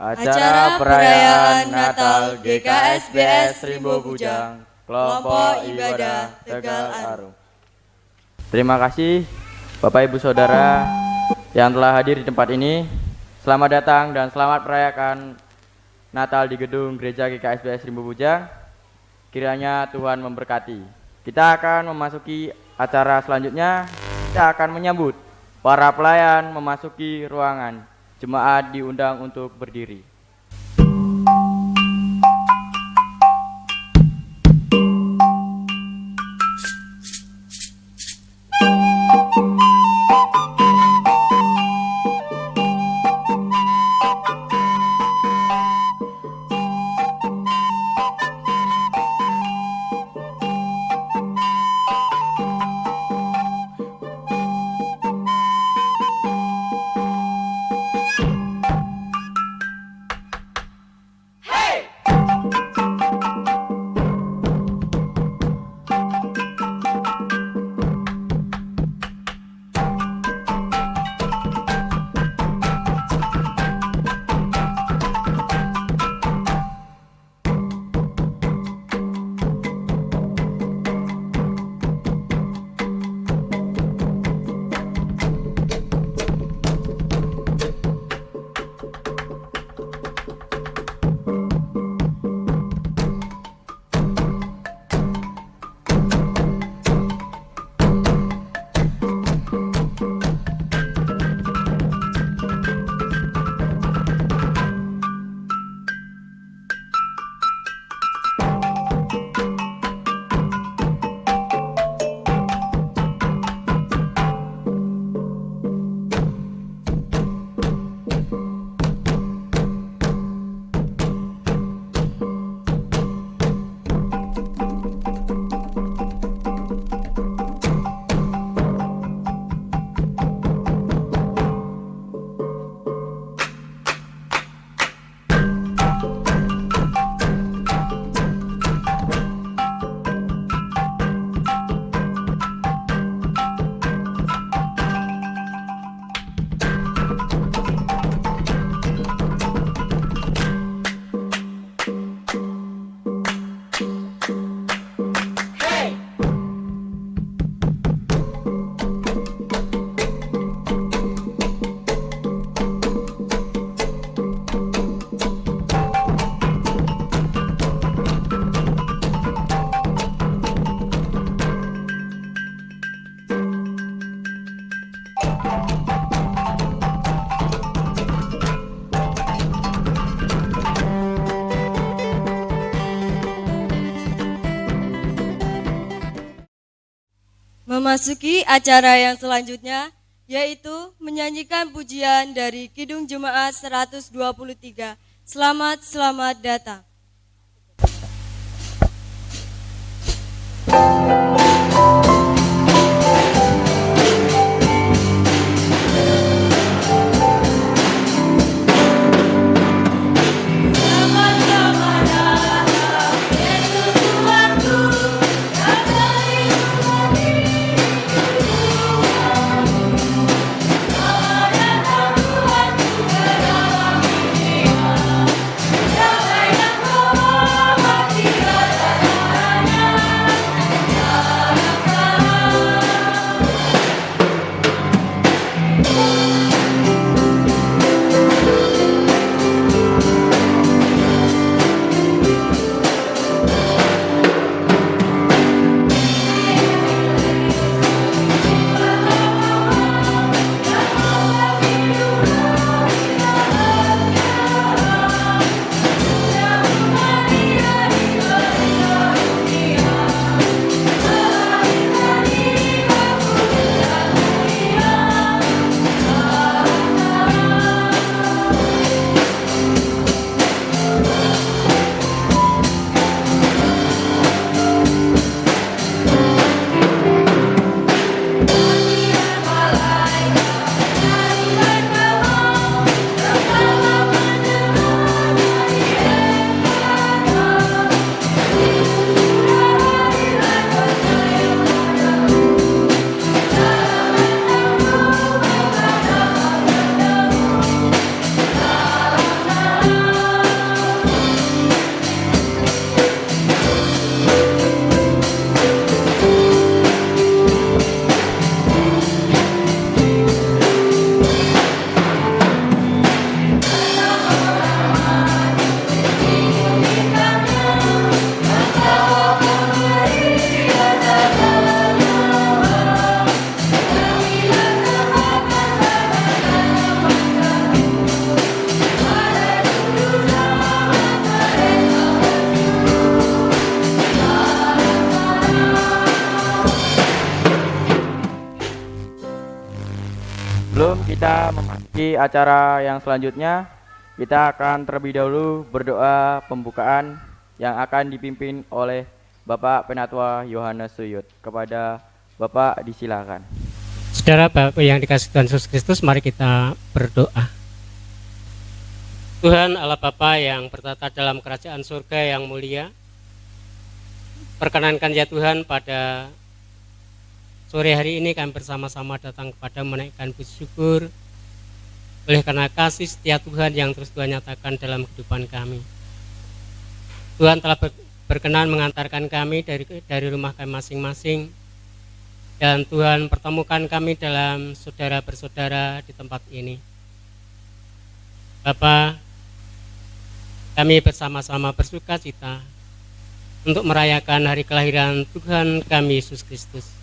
Acara perayaan Natal GKSBS Rimbo Bujang, Kelompok Ibadah Tegal Arum. Terima kasih Bapak Ibu Saudara yang telah hadir di tempat ini. Selamat datang dan selamat merayakan Natal di gedung Gereja GKSBS Rimbo Bujang. Kiranya Tuhan memberkati. Kita akan memasuki acara selanjutnya. Kita akan menyambut para pelayan memasuki ruangan. Jemaat diundang untuk berdiri. Memasuki acara yang selanjutnya, yaitu menyanyikan pujian dari Kidung Jemaat 123. Selamat datang. Damai yang Sebelum kita memasuki acara yang selanjutnya, kita akan terlebih dahulu berdoa pembukaan yang akan dipimpin oleh Bapak Penatua Yohanes Suyut. Kepada Bapak disilakan. Saudara Bapak yang dikasihi Tuhan Yesus Kristus, mari kita berdoa. Tuhan Allah Bapa yang bertata dalam kerajaan surga yang mulia, perkenankan ya Tuhan pada sore hari ini kami bersama-sama datang kepada menaikkan puji syukur oleh karena kasih setia Tuhan yang terus Tuhan nyatakan dalam kehidupan kami. Tuhan telah berkenan mengantarkan kami dari rumah kami masing-masing, dan Tuhan pertemukan kami dalam saudara bersaudara di tempat ini. Bapa, kami bersama-sama bersuka cita untuk merayakan hari kelahiran Tuhan kami Yesus Kristus.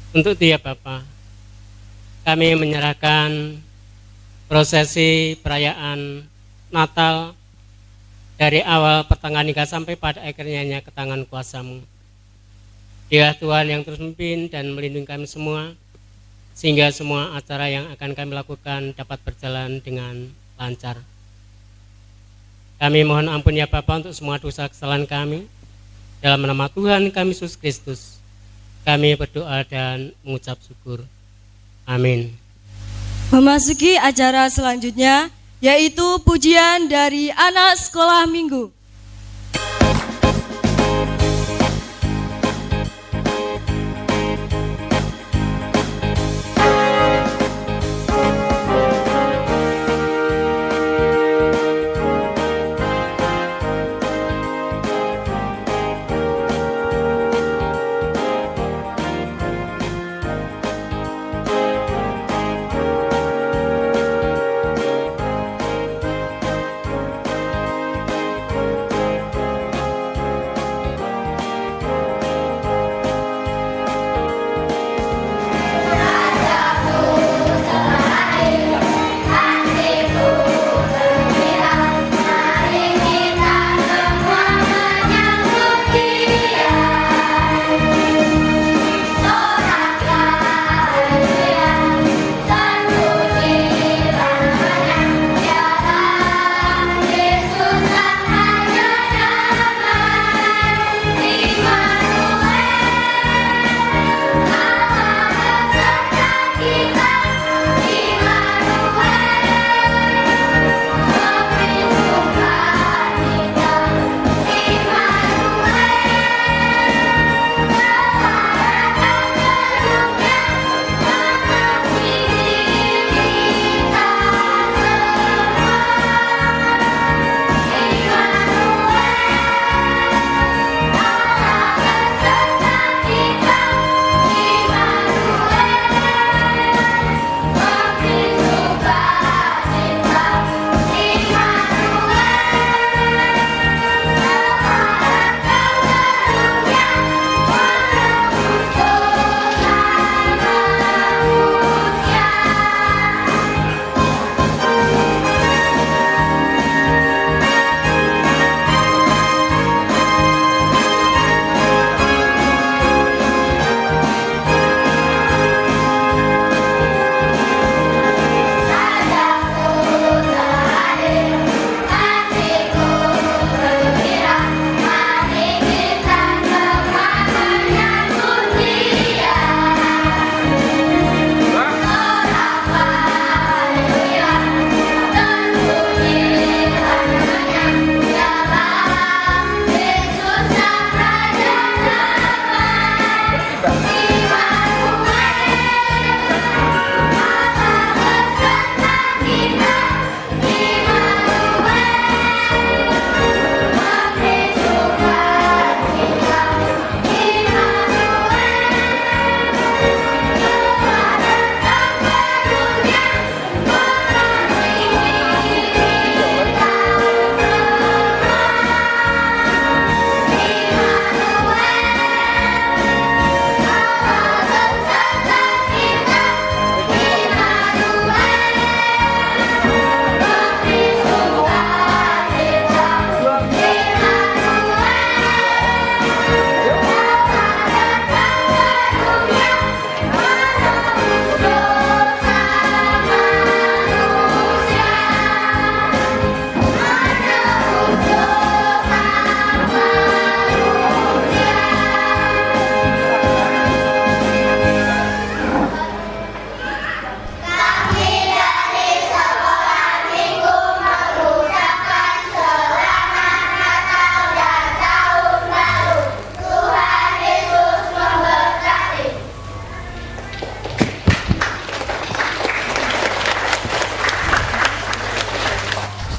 Untuk Dia Bapa, kami menyerahkan prosesi perayaan Natal dari awal pertengahan hingga sampai pada akhirnya ke tangan kuasa-Mu. Dia Tuhan yang terus memimpin dan melindungi kami semua, sehingga semua acara yang akan kami lakukan dapat berjalan dengan lancar. Kami mohon ampun ya Bapa untuk semua dosa kesalahan kami. Dalam nama Tuhan kami Yesus Kristus, kami berdoa dan mengucap syukur. Amin. Memasuki acara selanjutnya, yaitu pujian dari anak sekolah minggu.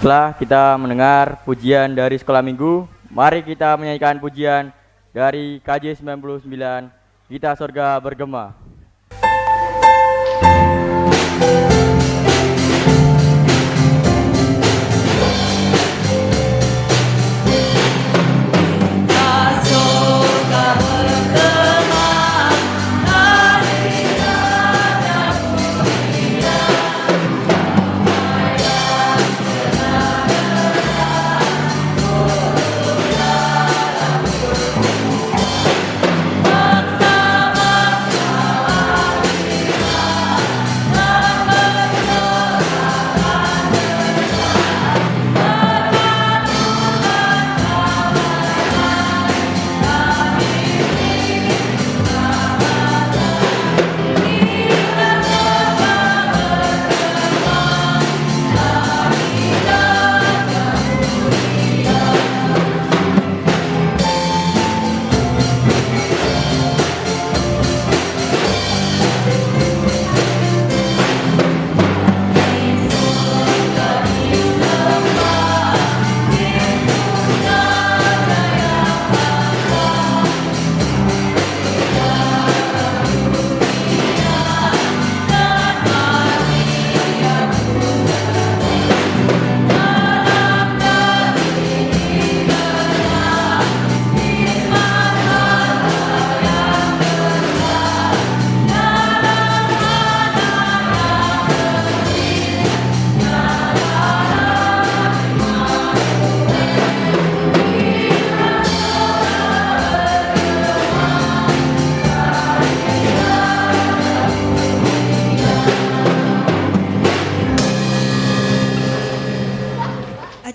Setelah kita mendengar pujian dari sekolah minggu, mari kita menyanyikan pujian dari KJ 99, Kita Sorga Bergema.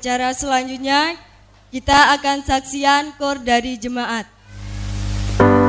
Acara selanjutnya kita akan saksian kor dari jemaat. Minta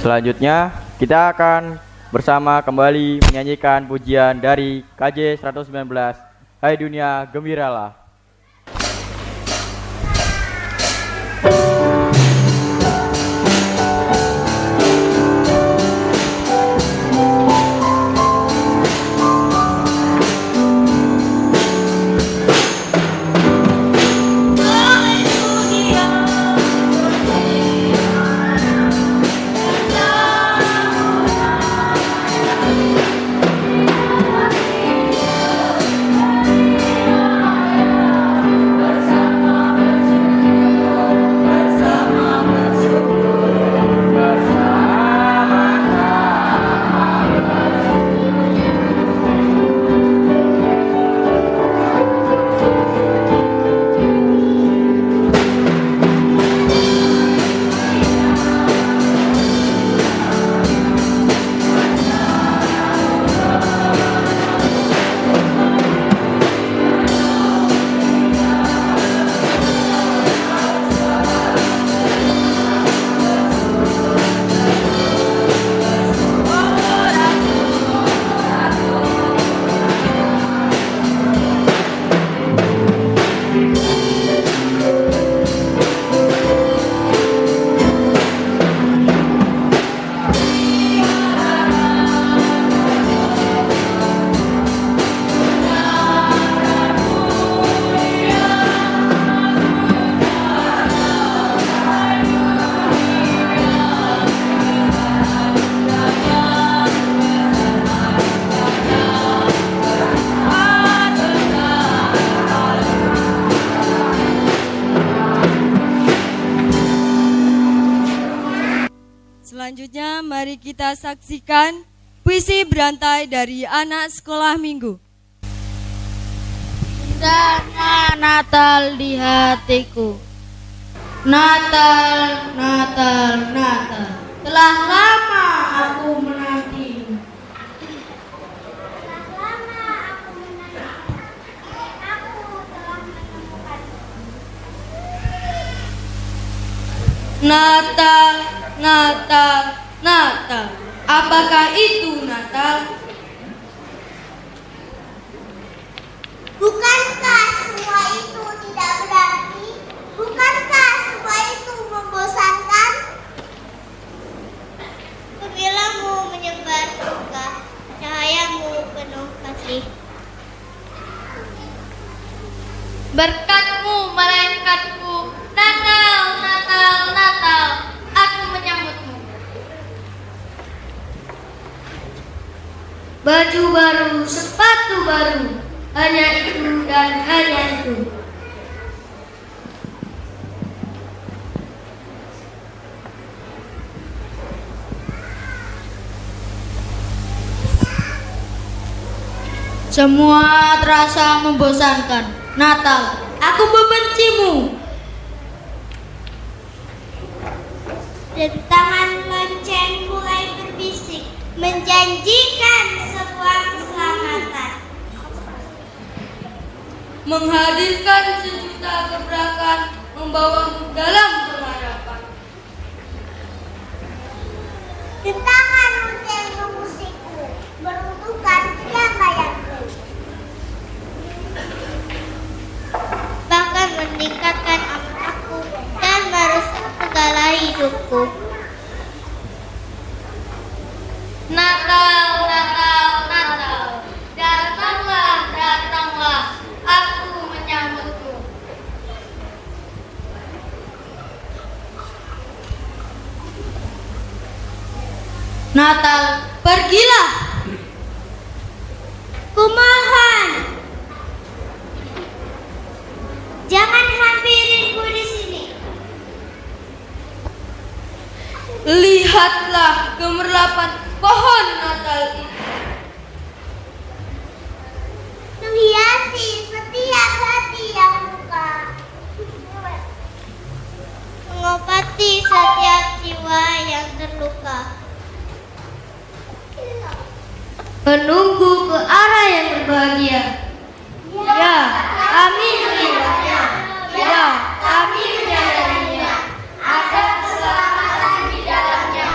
Selanjutnya kita akan bersama kembali menyanyikan pujian dari KJ 119, Hai Dunia Gembiralah. Selanjutnya mari kita saksikan puisi berantai dari anak sekolah minggu. Indahnya Natal di hatiku. Natal, Natal, Natal. Telah lama aku menantimu. Natal, Natal, Natal. Apakah itu Natal? Bukankah semua itu tidak berarti? Bukankah semua itu membosankan? Gembiramu menyebar suka, cahayamu penuh kasih. Berkatmu melainkanku. Natal, Natal, Natal. Aku menyambutmu. Baju baru, sepatu baru. Hanya itu dan hanya itu. Semua terasa membosankan. Natal, aku membencimu. Dentangan lonceng mulai berbisik, menjanjikan sebuah keselamatan. Menghadirkan sejuta gebrakan, membawamu dalam pengharapan. Dentangan lonceng memusikku, meruntuhkan kedamaianku. Bahkan meningkatkan amanahku dan merusak segala hidupku. Natal, Natal, Natal. Datanglah, datanglah. Aku menyambutmu. Natal, pergilah. Kumohon, jangan hampirinku di sini. Lihatlah gemerlapan pohon Natal itu. Menghiasi setiap hati yang luka, mengobati setiap jiwa yang terluka. Menunggu ke arah yang berbahagia. Ya, kami melihatnya. Ya, kami menyadarinya. Ada keselamatan di dalamnya.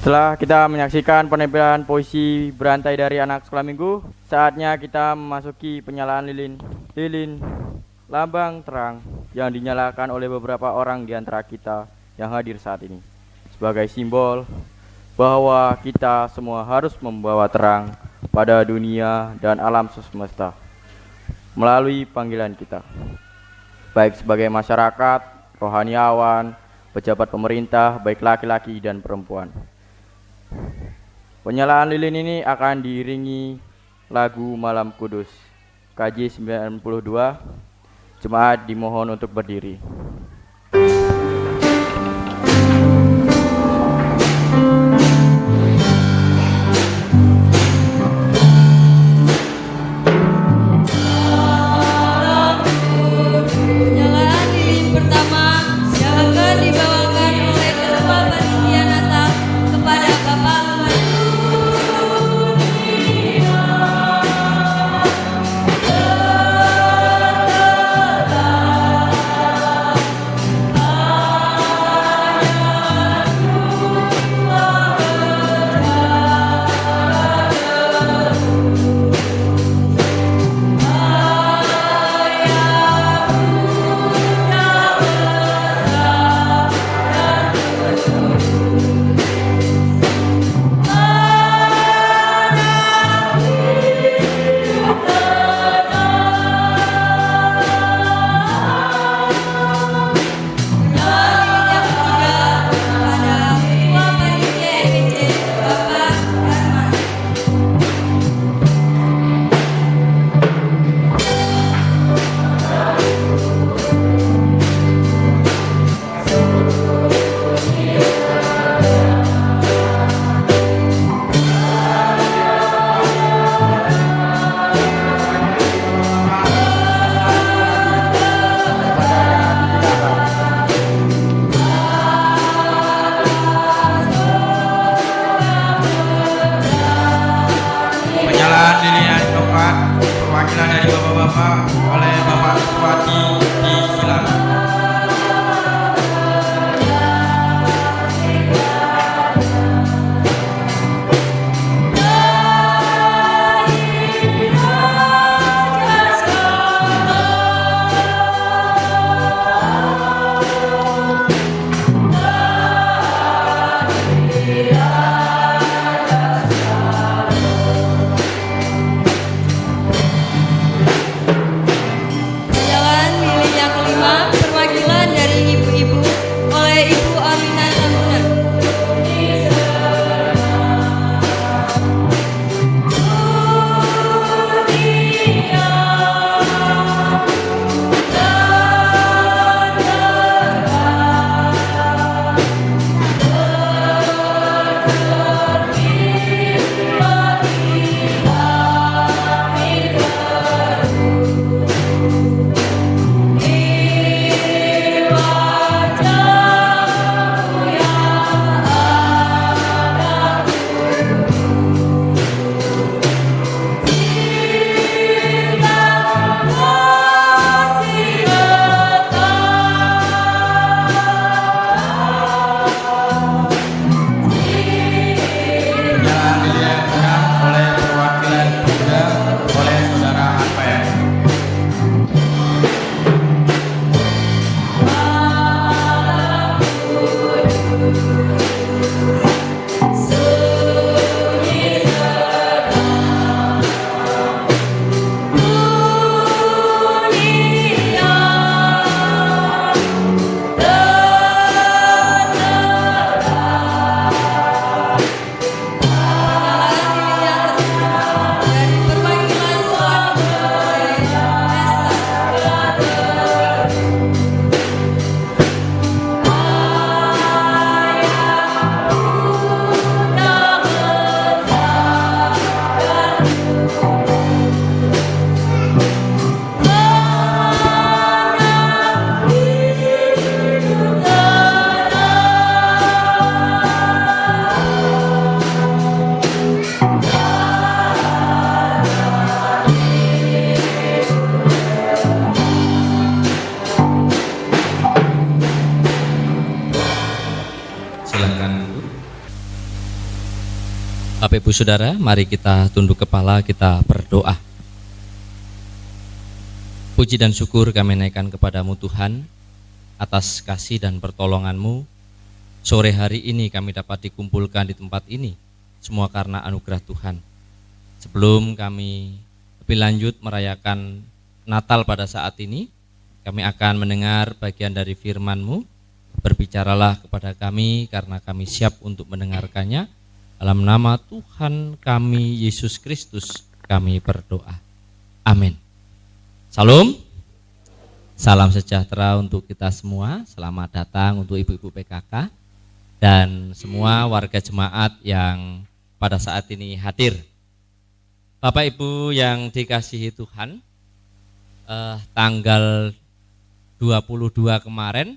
Setelah kita menyaksikan penampilan puisi berantai dari anak sekolah minggu, saatnya kita memasuki penyalaan lilin. Lilin, lambang terang yang dinyalakan oleh beberapa orang di antara kita yang hadir saat ini. Sebagai simbol bahwa kita semua harus membawa terang pada dunia dan alam semesta melalui panggilan kita. Baik sebagai masyarakat, rohaniawan, pejabat pemerintah, baik laki-laki dan perempuan. Penyalaan lilin ini akan diiringi lagu Malam Kudus. KJ 92. Jemaat dimohon untuk berdiri. Penyalaan lilin pertama yang akan dibawakan oleh Ketua Panitia Natal kepada Bapak Bupati. Penyalaan lilin yang keempat, perwakilan dari bapak-bapak oleh Bapak Bupati disilakan. Penyalaan Bapak Ibu Saudara, mari kita tunduk kepala, kita berdoa. Puji dan syukur kami naikkan kepadamu Tuhan, atas kasih dan pertolongan-Mu. Sore hari ini kami dapat dikumpulkan di tempat ini, semua karena anugerah Tuhan. Sebelum kami lebih lanjut merayakan Natal pada saat ini, kami akan mendengar bagian dari firman-Mu. Berbicaralah kepada kami karena kami siap untuk mendengarkannya. Dalam nama Tuhan kami Yesus Kristus kami berdoa. Amin. Salam. Salam sejahtera untuk kita semua. Selamat datang untuk ibu-ibu PKK dan semua warga jemaat yang pada saat ini hadir. Bapak Ibu yang dikasihi Tuhan, tanggal 22 kemarin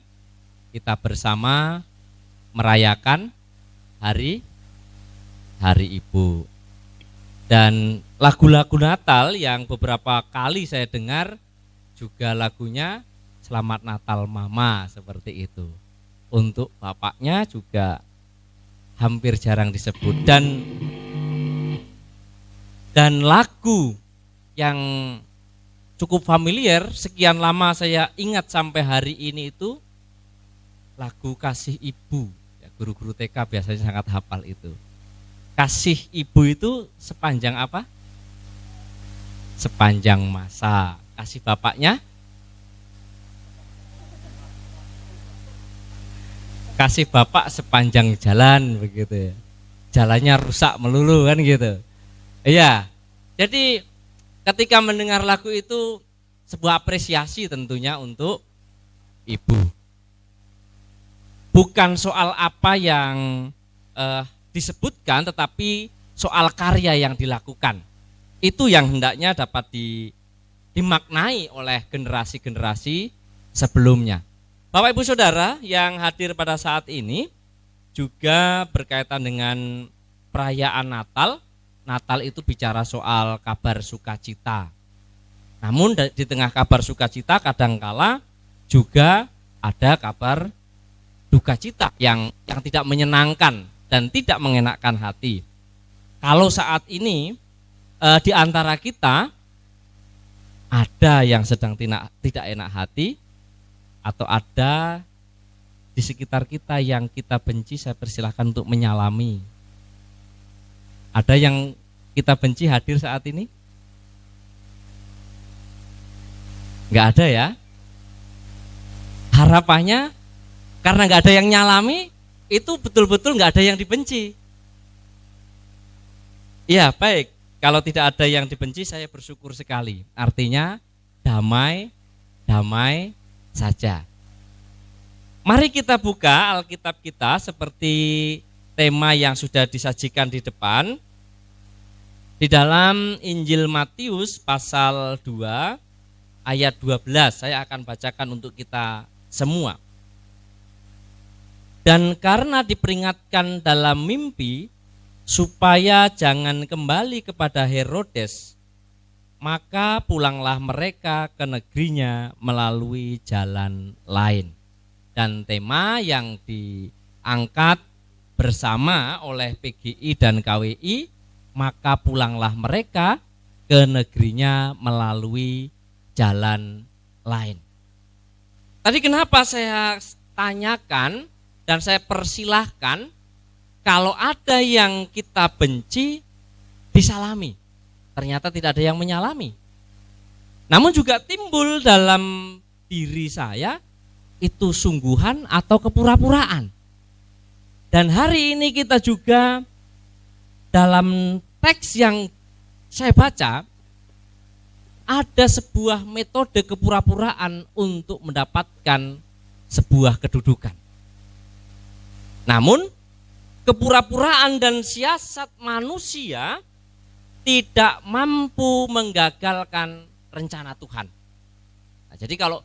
kita bersama merayakan Hari Ibu. Dan lagu-lagu Natal yang beberapa kali saya dengar juga lagunya Selamat Natal Mama, seperti itu. Untuk bapaknya juga hampir jarang disebut. Dan lagu yang cukup familiar, sekian lama saya ingat sampai hari ini itu lagu Kasih Ibu. Ya, guru-guru TK biasanya sangat hafal itu. Kasih ibu itu sepanjang apa? Sepanjang masa. Kasih bapaknya? Kasih bapak sepanjang jalan, begitu ya. Jalannya rusak melulu kan gitu. Iya. Jadi ketika mendengar lagu itu sebuah apresiasi tentunya untuk ibu. Bukan soal apa yang disebutkan, tetapi soal karya yang dilakukan. Itu yang hendaknya dapat dimaknai oleh generasi-generasi sebelumnya. Bapak Ibu Saudara yang hadir pada saat ini juga berkaitan dengan perayaan Natal. Natal itu bicara soal kabar sukacita. Namun di tengah kabar sukacita kadangkala juga ada kabar duka cita yang tidak menyenangkan dan tidak mengenakkan hati. Kalau saat ini di antara kita ada yang sedang tidak enak hati, atau ada di sekitar kita yang kita benci, saya persilahkan untuk menyalami. Ada yang kita benci hadir saat ini? Enggak ada ya? Harapannya karena enggak ada yang nyalami, itu betul-betul nggak ada yang dibenci. Ya baik, kalau tidak ada yang dibenci saya bersyukur sekali. Artinya damai saja. Mari kita buka Alkitab kita seperti tema yang sudah disajikan di depan. Di dalam Injil Matius pasal 2 ayat 12 saya akan bacakan untuk kita semua. Dan karena diperingatkan dalam mimpi supaya jangan kembali kepada Herodes, maka pulanglah mereka ke negerinya melalui jalan lain. Dan tema yang diangkat bersama oleh PGI dan KWI, maka pulanglah mereka ke negerinya melalui jalan lain. Tadi kenapa saya tanyakan dan saya persilahkan, kalau ada yang kita benci, disalami. Ternyata tidak ada yang menyalami. Namun juga timbul dalam diri saya, itu sungguhan atau kepura-puraan. Dan hari ini kita juga dalam teks yang saya baca, ada sebuah metode kepura-puraan untuk mendapatkan sebuah kedudukan. Namun kepura-puraan dan siasat manusia tidak mampu menggagalkan rencana Tuhan. Nah, jadi kalau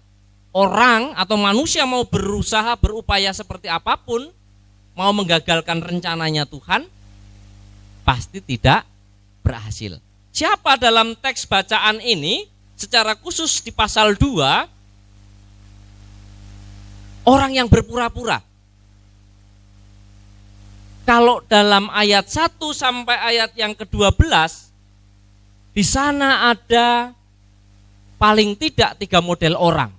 orang atau manusia mau berusaha, berupaya seperti apapun, mau menggagalkan rencananya Tuhan, pasti tidak berhasil. Siapa dalam teks bacaan ini, secara khusus di pasal 2, orang yang berpura-pura. Kalau dalam ayat 1 sampai ayat yang ke-12, di sana ada paling tidak 3 model orang.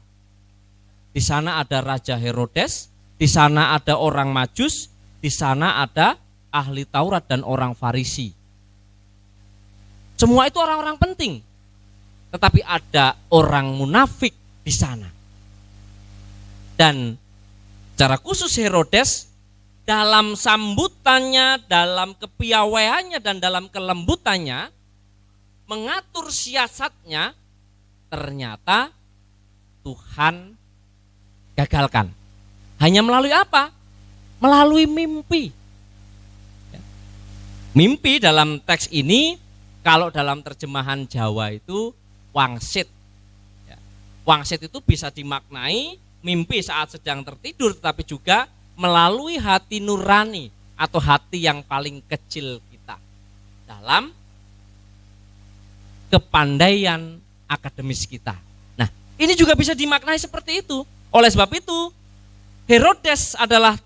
Di sana ada Raja Herodes, di sana ada orang Majus, di sana ada ahli Taurat dan orang Farisi. Semua itu orang-orang penting. Tetapi ada orang munafik di sana. Dan secara khusus Herodes dalam sambutannya, dalam kepiawaiannya dan dalam kelembutannya mengatur siasatnya, ternyata Tuhan gagalkan. Hanya melalui apa? Melalui mimpi. Mimpi dalam teks ini, kalau dalam terjemahan Jawa itu wangsit. Wangsit itu bisa dimaknai mimpi saat sedang tertidur, tetapi juga melalui hati nurani atau hati yang paling kecil kita dalam kepandaian akademis kita. Nah, ini juga bisa dimaknai seperti itu. Oleh sebab itu, Herodes adalah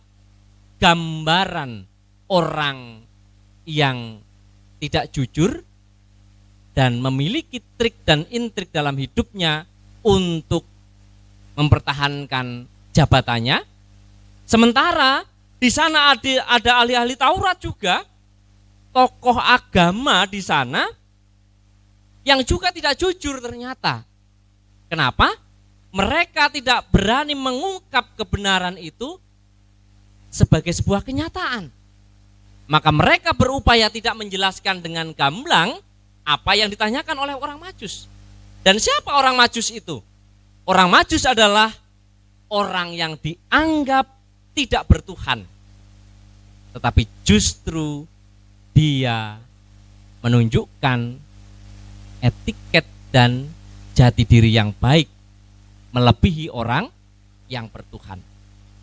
gambaran orang yang tidak jujur dan memiliki trik dan intrik dalam hidupnya untuk mempertahankan jabatannya. Sementara di sana ada ahli-ahli Taurat juga, tokoh agama di sana yang juga tidak jujur ternyata. Kenapa? Mereka tidak berani mengungkap kebenaran itu sebagai sebuah kenyataan. Maka mereka berupaya tidak menjelaskan dengan gamblang apa yang ditanyakan oleh orang Majus. Dan siapa orang Majus itu? Orang Majus adalah orang yang dianggap tidak bertuhan, tetapi justru dia menunjukkan etiket dan jati diri yang baik melebihi orang yang bertuhan.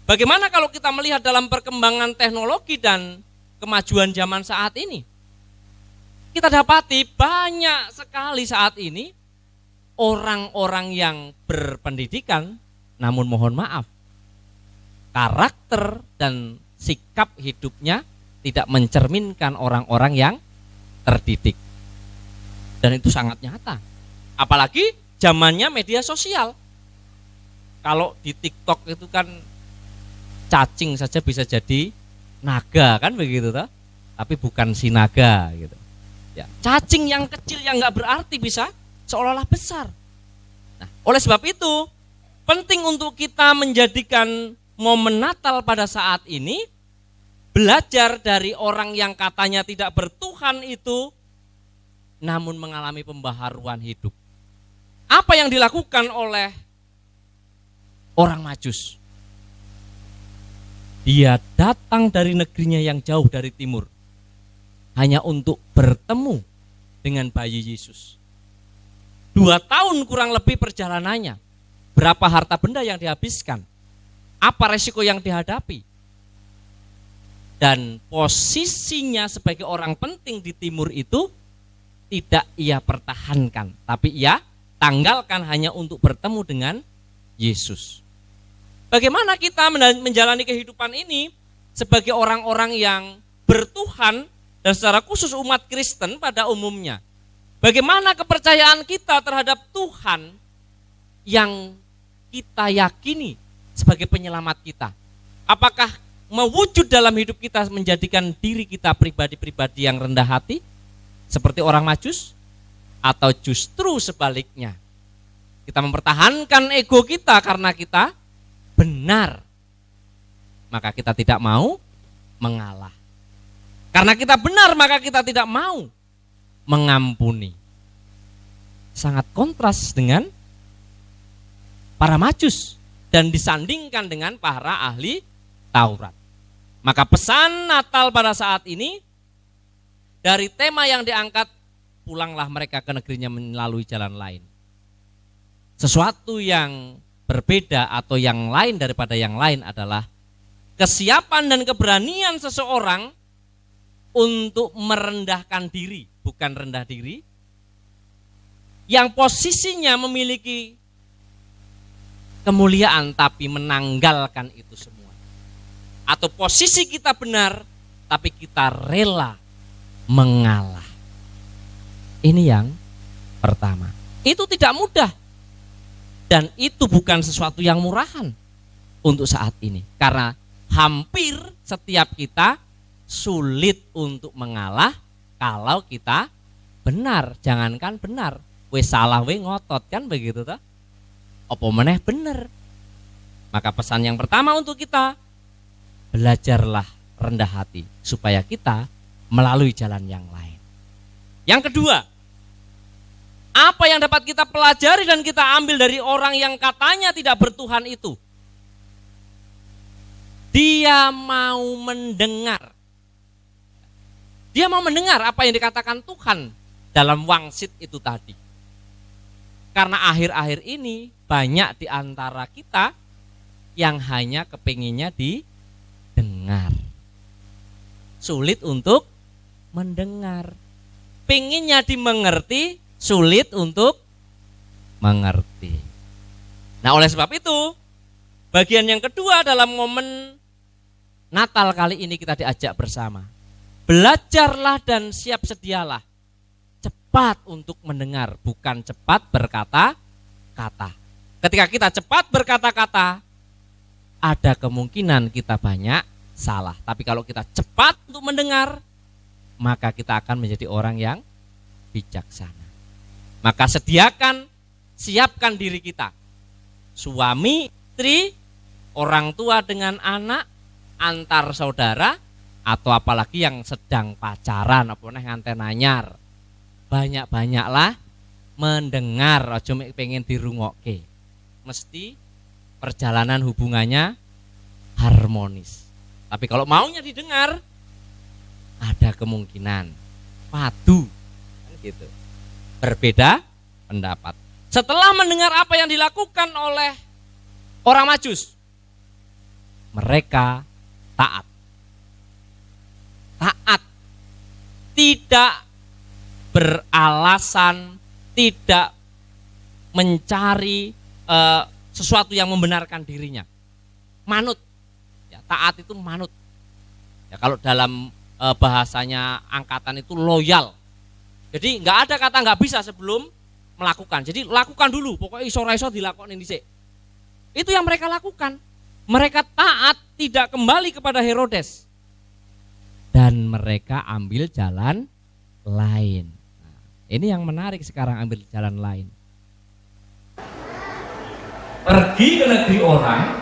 Bagaimana kalau kita melihat dalam perkembangan teknologi dan kemajuan zaman saat ini? Kita dapati banyak sekali saat ini orang-orang yang berpendidikan, namun mohon maaf, karakter dan sikap hidupnya tidak mencerminkan orang-orang yang terdidik. Dan itu sangat nyata. Apalagi zamannya media sosial. Kalau di TikTok itu kan cacing saja bisa jadi naga, kan begitu toh? Tapi bukan si naga gitu. Ya, cacing yang kecil yang nggak berarti bisa seolah-olah besar. Nah, oleh sebab itu penting untuk kita menjadikan momen Natal pada saat ini belajar dari orang yang katanya tidak bertuhan itu, namun mengalami pembaharuan hidup. Apa yang dilakukan oleh orang Majus? Dia datang dari negerinya yang jauh dari timur hanya untuk bertemu dengan bayi Yesus. 2 tahun kurang lebih perjalanannya. Berapa harta benda yang dihabiskan? Apa resiko yang dihadapi? Dan posisinya sebagai orang penting di timur itu tidak ia pertahankan, tapi ia tanggalkan hanya untuk bertemu dengan Yesus. Bagaimana kita menjalani kehidupan ini sebagai orang-orang yang bertuhan dan secara khusus umat Kristen pada umumnya? Bagaimana kepercayaan kita terhadap Tuhan yang kita yakini sebagai penyelamat kita? Apakah mewujud dalam hidup kita menjadikan diri kita pribadi-pribadi yang rendah hati seperti orang Majus, atau justru sebaliknya kita mempertahankan ego kita karena kita benar, maka kita tidak mau mengalah. Karena kita benar maka kita tidak mau mengampuni. Sangat kontras dengan para Majus dan disandingkan dengan para ahli Taurat. Maka pesan Natal pada saat ini dari tema yang diangkat, pulanglah mereka ke negerinya melalui jalan lain. Sesuatu yang berbeda atau yang lain daripada yang lain adalah kesiapan dan keberanian seseorang untuk merendahkan diri, bukan rendah diri, yang posisinya memiliki kemuliaan tapi menanggalkan itu semua. Atau posisi kita benar tapi kita rela mengalah. Ini yang pertama. Itu tidak mudah. Dan itu bukan sesuatu yang murahan untuk saat ini. Karena hampir setiap kita sulit untuk mengalah kalau kita benar. Jangankan benar, wes salah we ngotot, kan begitu toh? Apa meneh bener. Maka pesan yang pertama untuk kita, belajarlah rendah hati supaya kita melalui jalan yang lain. Yang kedua, apa yang dapat kita pelajari dan kita ambil dari orang yang katanya tidak bertuhan itu? Dia mau mendengar. Dia mau mendengar apa yang dikatakan Tuhan dalam wangsit itu tadi. Karena akhir-akhir ini banyak di antara kita yang hanya kepinginnya didengar. Sulit untuk mendengar. Pinginnya dimengerti, sulit untuk mengerti. Nah, oleh sebab itu, bagian yang kedua dalam momen Natal kali ini kita diajak bersama. Belajarlah dan siap sedialah. Cepat untuk mendengar, bukan cepat berkata-kata. Ketika kita cepat berkata-kata, ada kemungkinan kita banyak salah. Tapi kalau kita cepat untuk mendengar, maka kita akan menjadi orang yang bijaksana. Maka siapkan diri kita. Suami, istri, orang tua dengan anak, antar saudara, atau apalagi yang sedang pacaran, apa nganten anyar. Banyak-banyaklah mendengar, aja pengen dirungokke. Mesti perjalanan hubungannya harmonis. Tapi kalau maunya didengar, ada kemungkinan padu, gitu. Berbeda pendapat. Setelah mendengar apa yang dilakukan oleh orang Majus, mereka taat. Taat, tidak beralasan, tidak mencari sesuatu yang membenarkan dirinya. Manut, ya, taat itu manut. Ya, kalau dalam bahasanya angkatan itu loyal. Jadi nggak ada kata nggak bisa sebelum melakukan. Jadi lakukan dulu, pokoknya iso-iso dilakukan ini sih. Itu yang mereka lakukan. Mereka taat, tidak kembali kepada Herodes. Dan mereka ambil jalan lain. Nah, ini yang menarik sekarang, ambil jalan lain. Pergi ke negeri orang,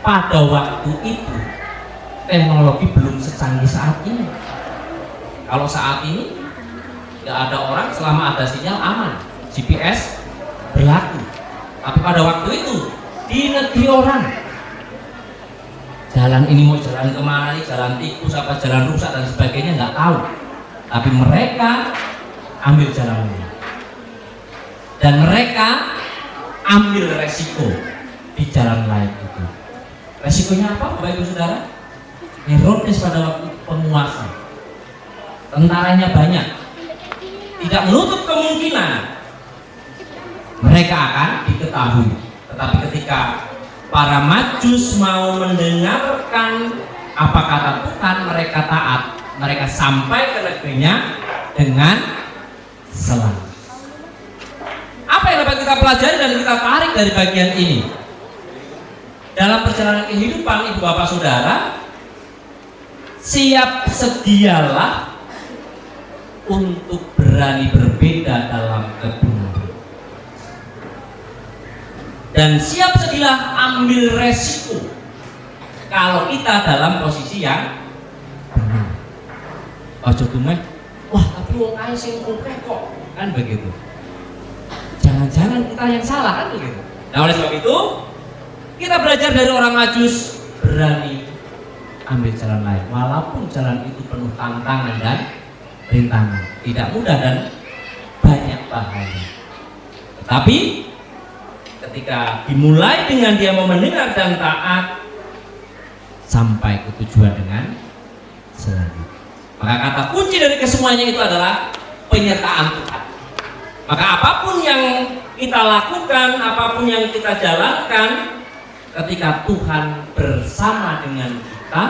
pada waktu itu teknologi belum secanggih saat ini. Kalau saat ini tidak ada orang selama ada sinyal aman, GPS berlaku. Tapi pada waktu itu di negeri orang, jalan ini mau jalan kemana nih, jalan tikus apa jalan rusak dan sebagainya nggak tahu. Tapi mereka ambil jalan ini. Dan mereka ambil resiko di jalan lain itu. Resikonya apa, Bapak Ibu Saudara? Herodes pada waktu penguasa, tentaranya banyak, tidak menutup kemungkinan mereka akan diketahui. Tetapi ketika para Majus mau mendengarkan apa kata Tuhan, mereka taat. Mereka sampai ke negerinya dengan selamat. Apa yang dapat kita pelajari dan kita tarik dari bagian ini? Dalam perjalanan kehidupan Ibu Bapak Saudara, siap sedialah untuk berani berbeda dalam kebenaran. Dan siap sedialah ambil resiko kalau kita dalam posisi yang benar. Ojo tumeh, wah tapi wong ae sing oke kok, kan begitu. Jangan-jangan kita yang salah, kan begitu. Nah, oleh sebab itu kita belajar dari orang Majus, berani ambil jalan lain, walaupun jalan itu penuh tantangan dan rintangan, tidak mudah dan banyak bahaya. Tetapi ketika dimulai dengan dia mau mendengar dan taat, sampai ke tujuan dengan selamat. Maka kata kunci dari kesemuanya itu adalah penyertaan Tuhan. Maka apapun yang kita lakukan, apapun yang kita jalankan, ketika Tuhan bersama dengan kita,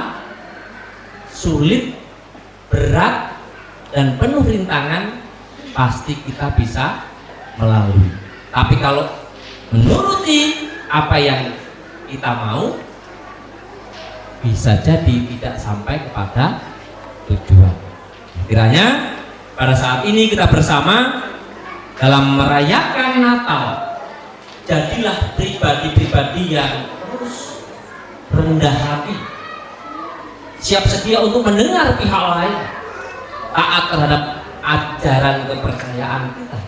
sulit, berat, dan penuh rintangan, pasti kita bisa melalui. Tapi kalau menuruti apa yang kita mau, bisa jadi tidak sampai kepada tujuan. Kiranya pada saat ini kita bersama dalam merayakan Natal, jadilah pribadi-pribadi yang terus rendah hati, siap sedia untuk mendengar pihak lain, taat terhadap ajaran kepercayaan kita,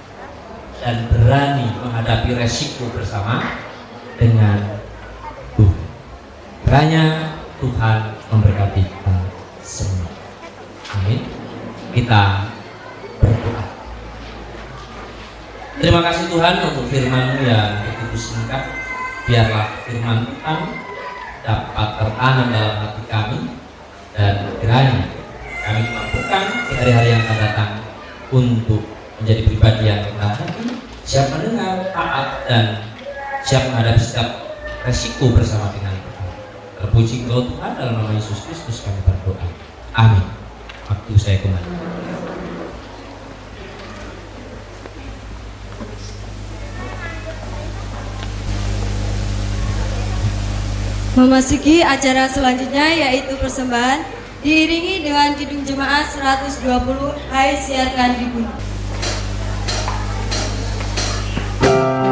dan berani menghadapi resiko bersama dengan Tuhan. Kiranya Tuhan memberkati kita semua. Amin. Kita berdoa. Terima kasih Tuhan untuk firman-Mu yang begitu singkat. Biarlah firman Tuhan dapat tertanam dalam hati kami, dan kiranya kami mampukan di hari-hari yang akan datang untuk menjadi pribadi yang rendah hati, siap mendengar, taat, dan siap menghadapi setiap resiko bersama dengan Tuhan. Terpuji Engkau Tuhan, dalam nama Yesus Kristus kami berdoa. Amin. Waktu saya kembali. Memasuki acara selanjutnya yaitu persembahan, diiringi dengan Kidung Jemaat 120, Hai Siarkan di Bumi. Terima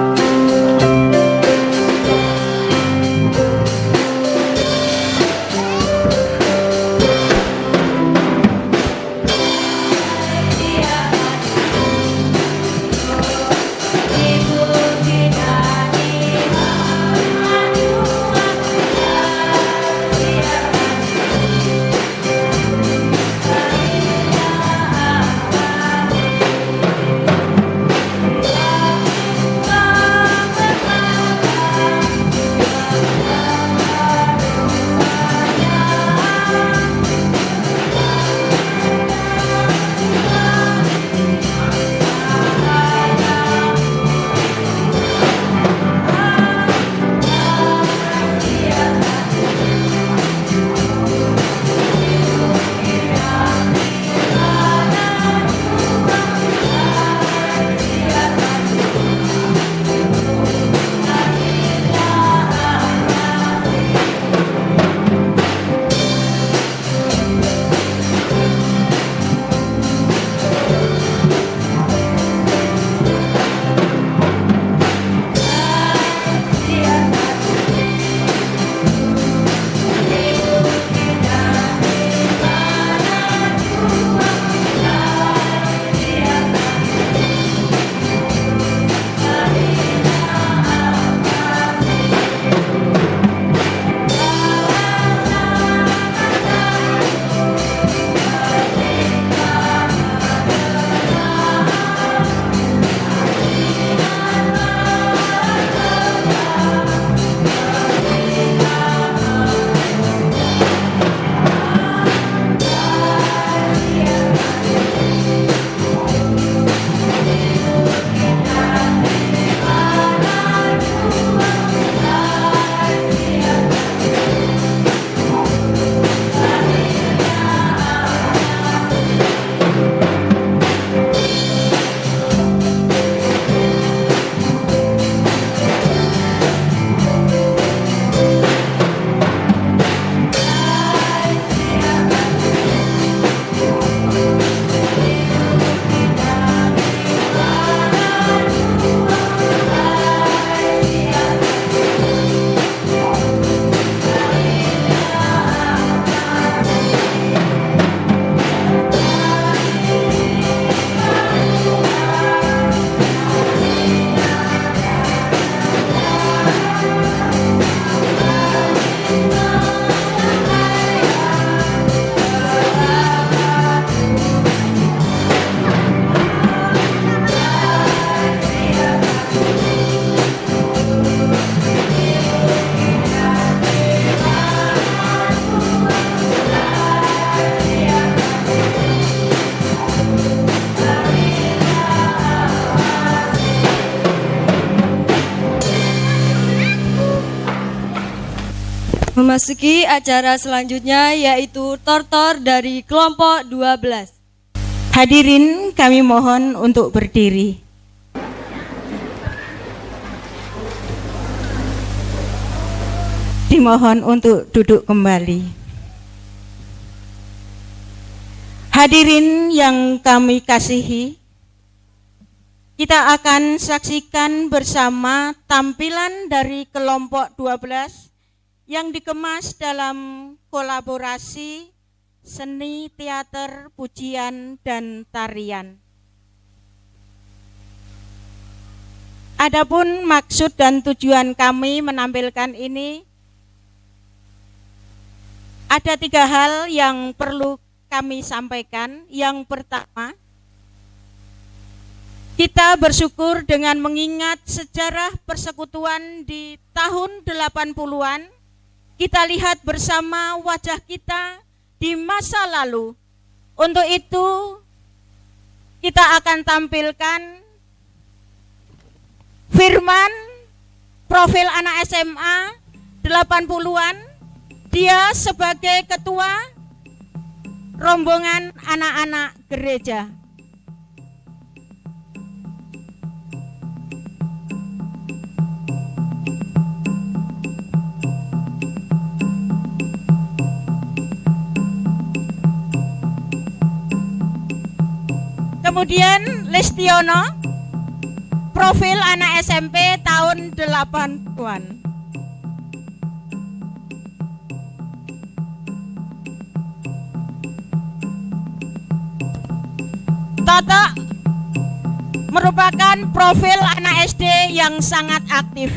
Memasuki acara selanjutnya yaitu tortor dari kelompok 12. Hadirin kami mohon untuk berdiri. Dimohon untuk duduk kembali. Hadirin yang kami kasihi, kita akan saksikan bersama tampilan dari kelompok 12 yang dikemas dalam kolaborasi seni, teater, pujian, dan tarian. Adapun maksud dan tujuan kami menampilkan ini, ada 3 hal yang perlu kami sampaikan. Yang pertama, kita bersyukur dengan mengingat sejarah persekutuan di tahun 80-an. Kita lihat bersama wajah kita di masa lalu. Untuk itu, kita akan tampilkan firman profil anak SMA 80-an. Dia sebagai ketua rombongan anak-anak gereja. Kemudian Listiono, profil anak SMP tahun 80-an. Toto merupakan profil anak SD yang sangat aktif.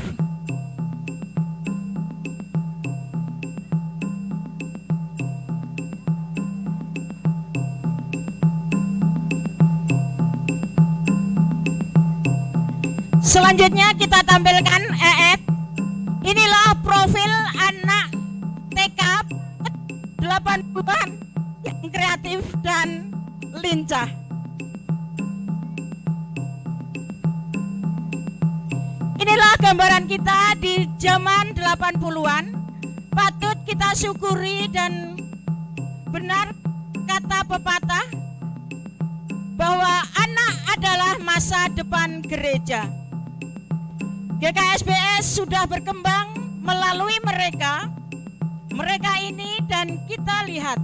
Selanjutnya kita tampilkan EF. Inilah profil anak TK 80-an yang kreatif dan lincah. Inilah gambaran kita di zaman 80-an. Patut kita syukuri dan benar kata pepatah bahwa anak adalah masa depan gereja. GKSBS sudah berkembang melalui mereka ini, dan kita lihat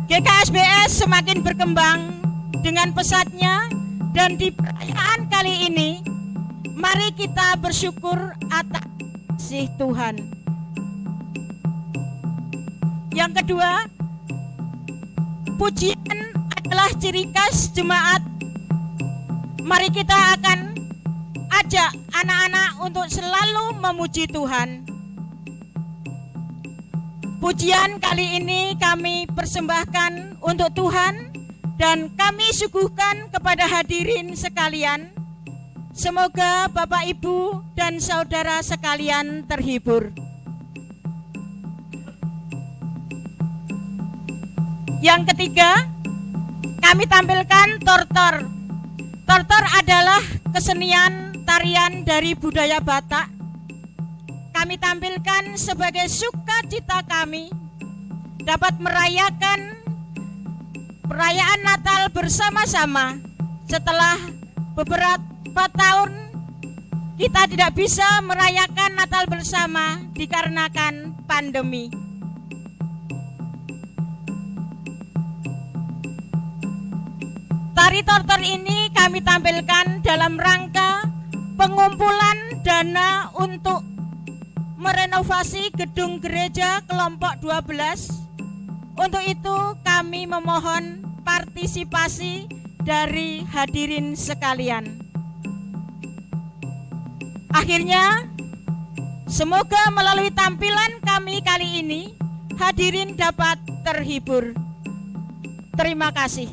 GKSBS semakin berkembang dengan pesatnya, dan di perayaan kali ini mari kita bersyukur atas kasih Tuhan. Yang kedua, pujian adalah ciri khas jemaat. Mari kita akan ajak anak-anak untuk selalu memuji Tuhan. Pujian kali ini kami persembahkan untuk Tuhan dan kami suguhkan kepada hadirin sekalian. Semoga Bapak, Ibu, dan saudara sekalian terhibur. Yang ketiga, kami tampilkan tortor. Tortor adalah kesenian tarian dari budaya Batak. Kami tampilkan sebagai sukacita kami dapat merayakan perayaan Natal bersama-sama setelah beberapa tahun kita tidak bisa merayakan Natal bersama dikarenakan pandemi. Tari tortor ini kami tampilkan dalam rangka pengumpulan dana untuk merenovasi gedung gereja kelompok 12. Untuk itu kami memohon partisipasi dari hadirin sekalian. Akhirnya, semoga melalui tampilan kami kali ini hadirin dapat terhibur. Terima kasih.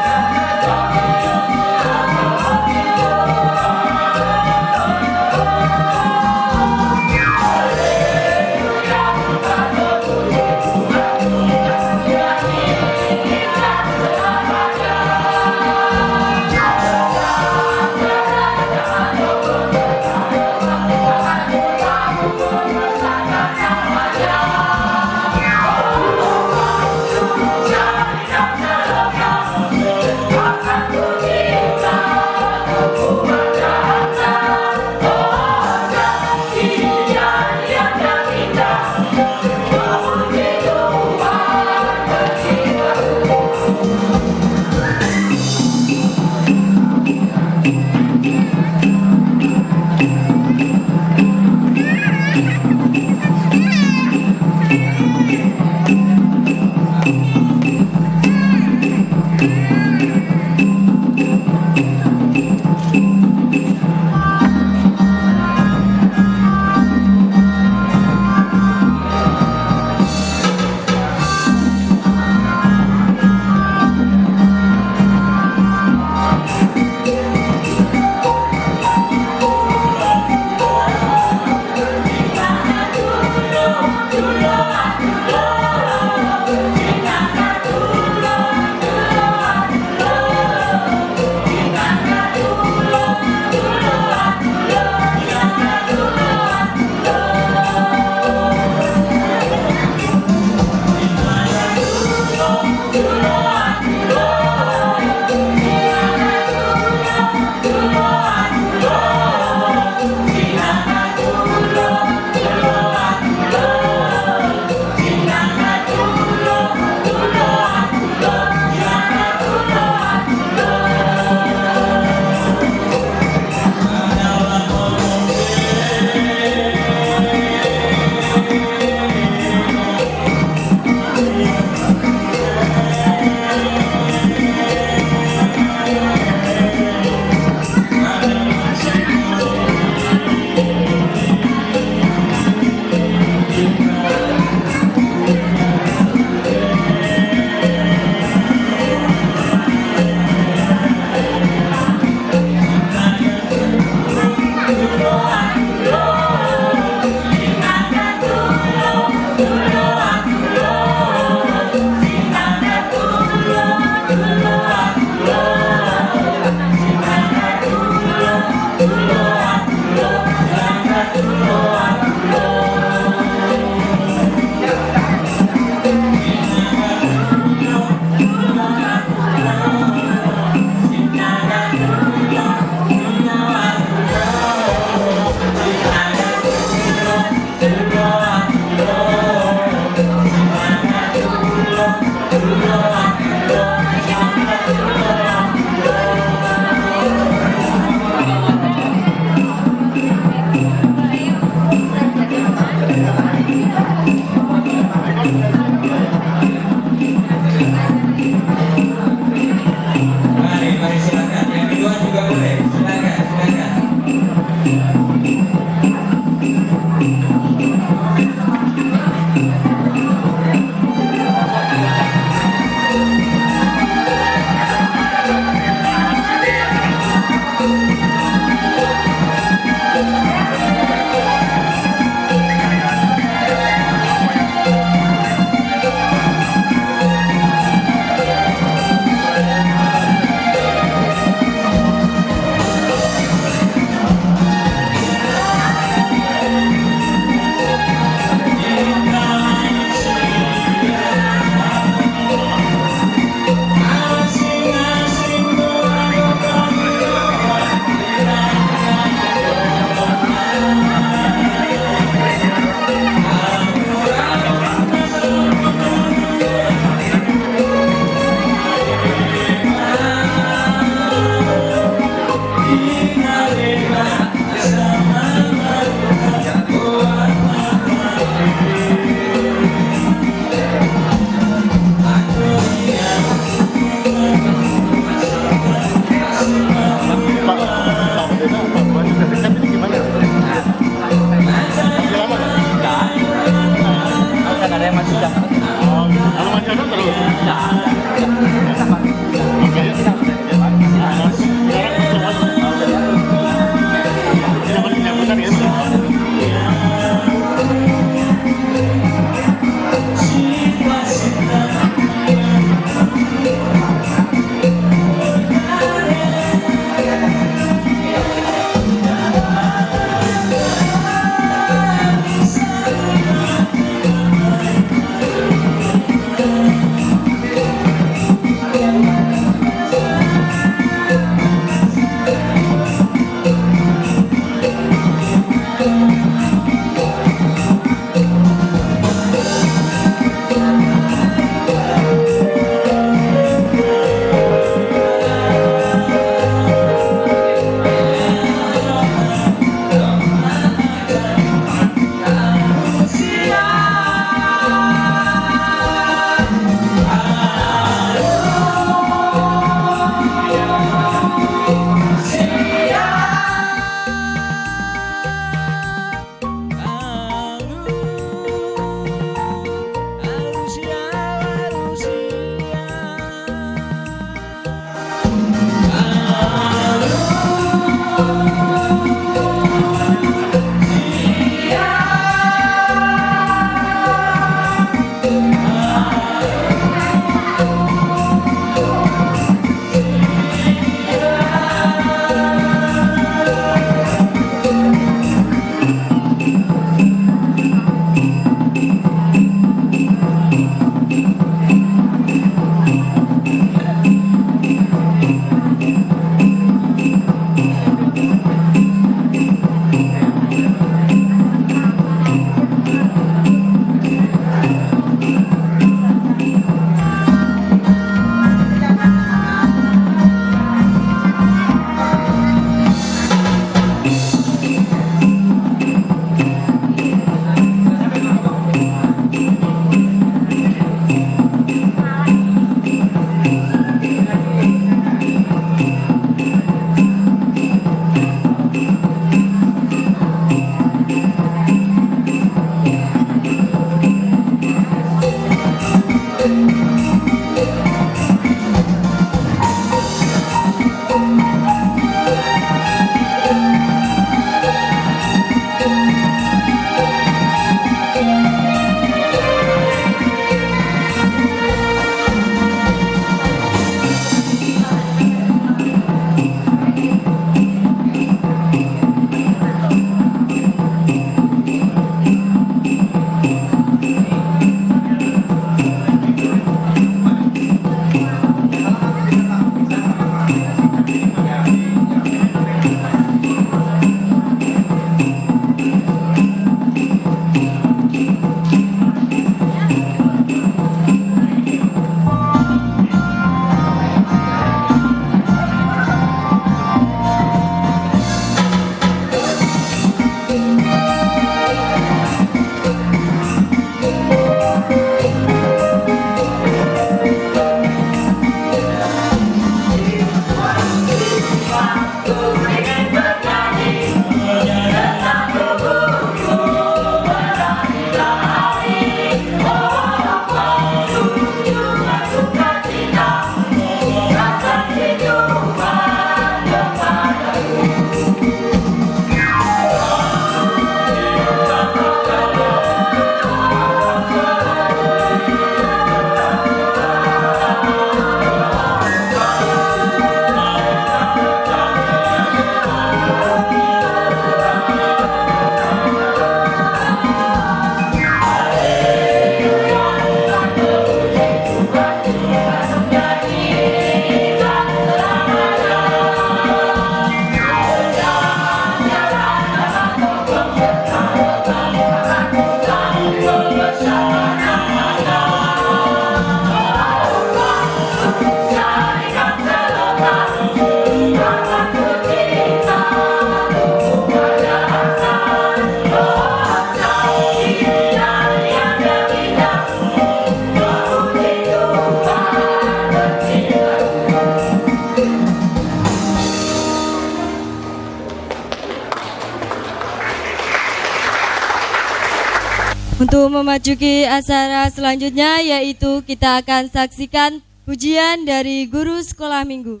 Untuk memasuki acara selanjutnya yaitu kita akan saksikan pujian dari guru sekolah minggu.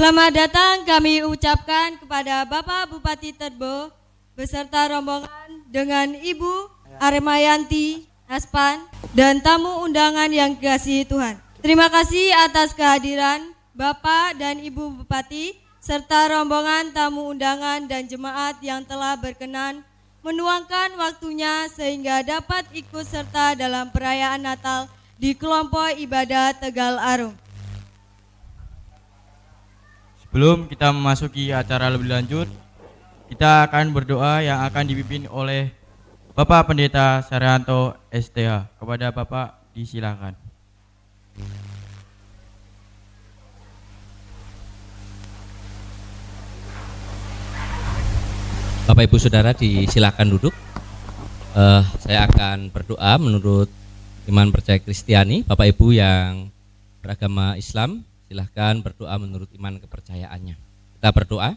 Selamat datang kami ucapkan kepada Bapak Bupati Tebo beserta rombongan dengan Ibu Aremayanti Aspan dan tamu undangan yang dikasihi Tuhan. Terima kasih atas kehadiran Bapak dan Ibu Bupati serta rombongan tamu undangan dan jemaat yang telah berkenan menuangkan waktunya sehingga dapat ikut serta dalam perayaan Natal di kelompok ibadah Tegal Arum. Sebelum kita memasuki acara lebih lanjut, kita akan berdoa yang akan dipimpin oleh Bapak Pendeta Saryanto STH. Kepada Bapak disilakan. Bapak Ibu Saudara disilakan duduk. Saya akan berdoa menurut iman percaya Kristiani. Bapak Ibu yang beragama Islam, silahkan berdoa menurut iman kepercayaannya. Kita berdoa.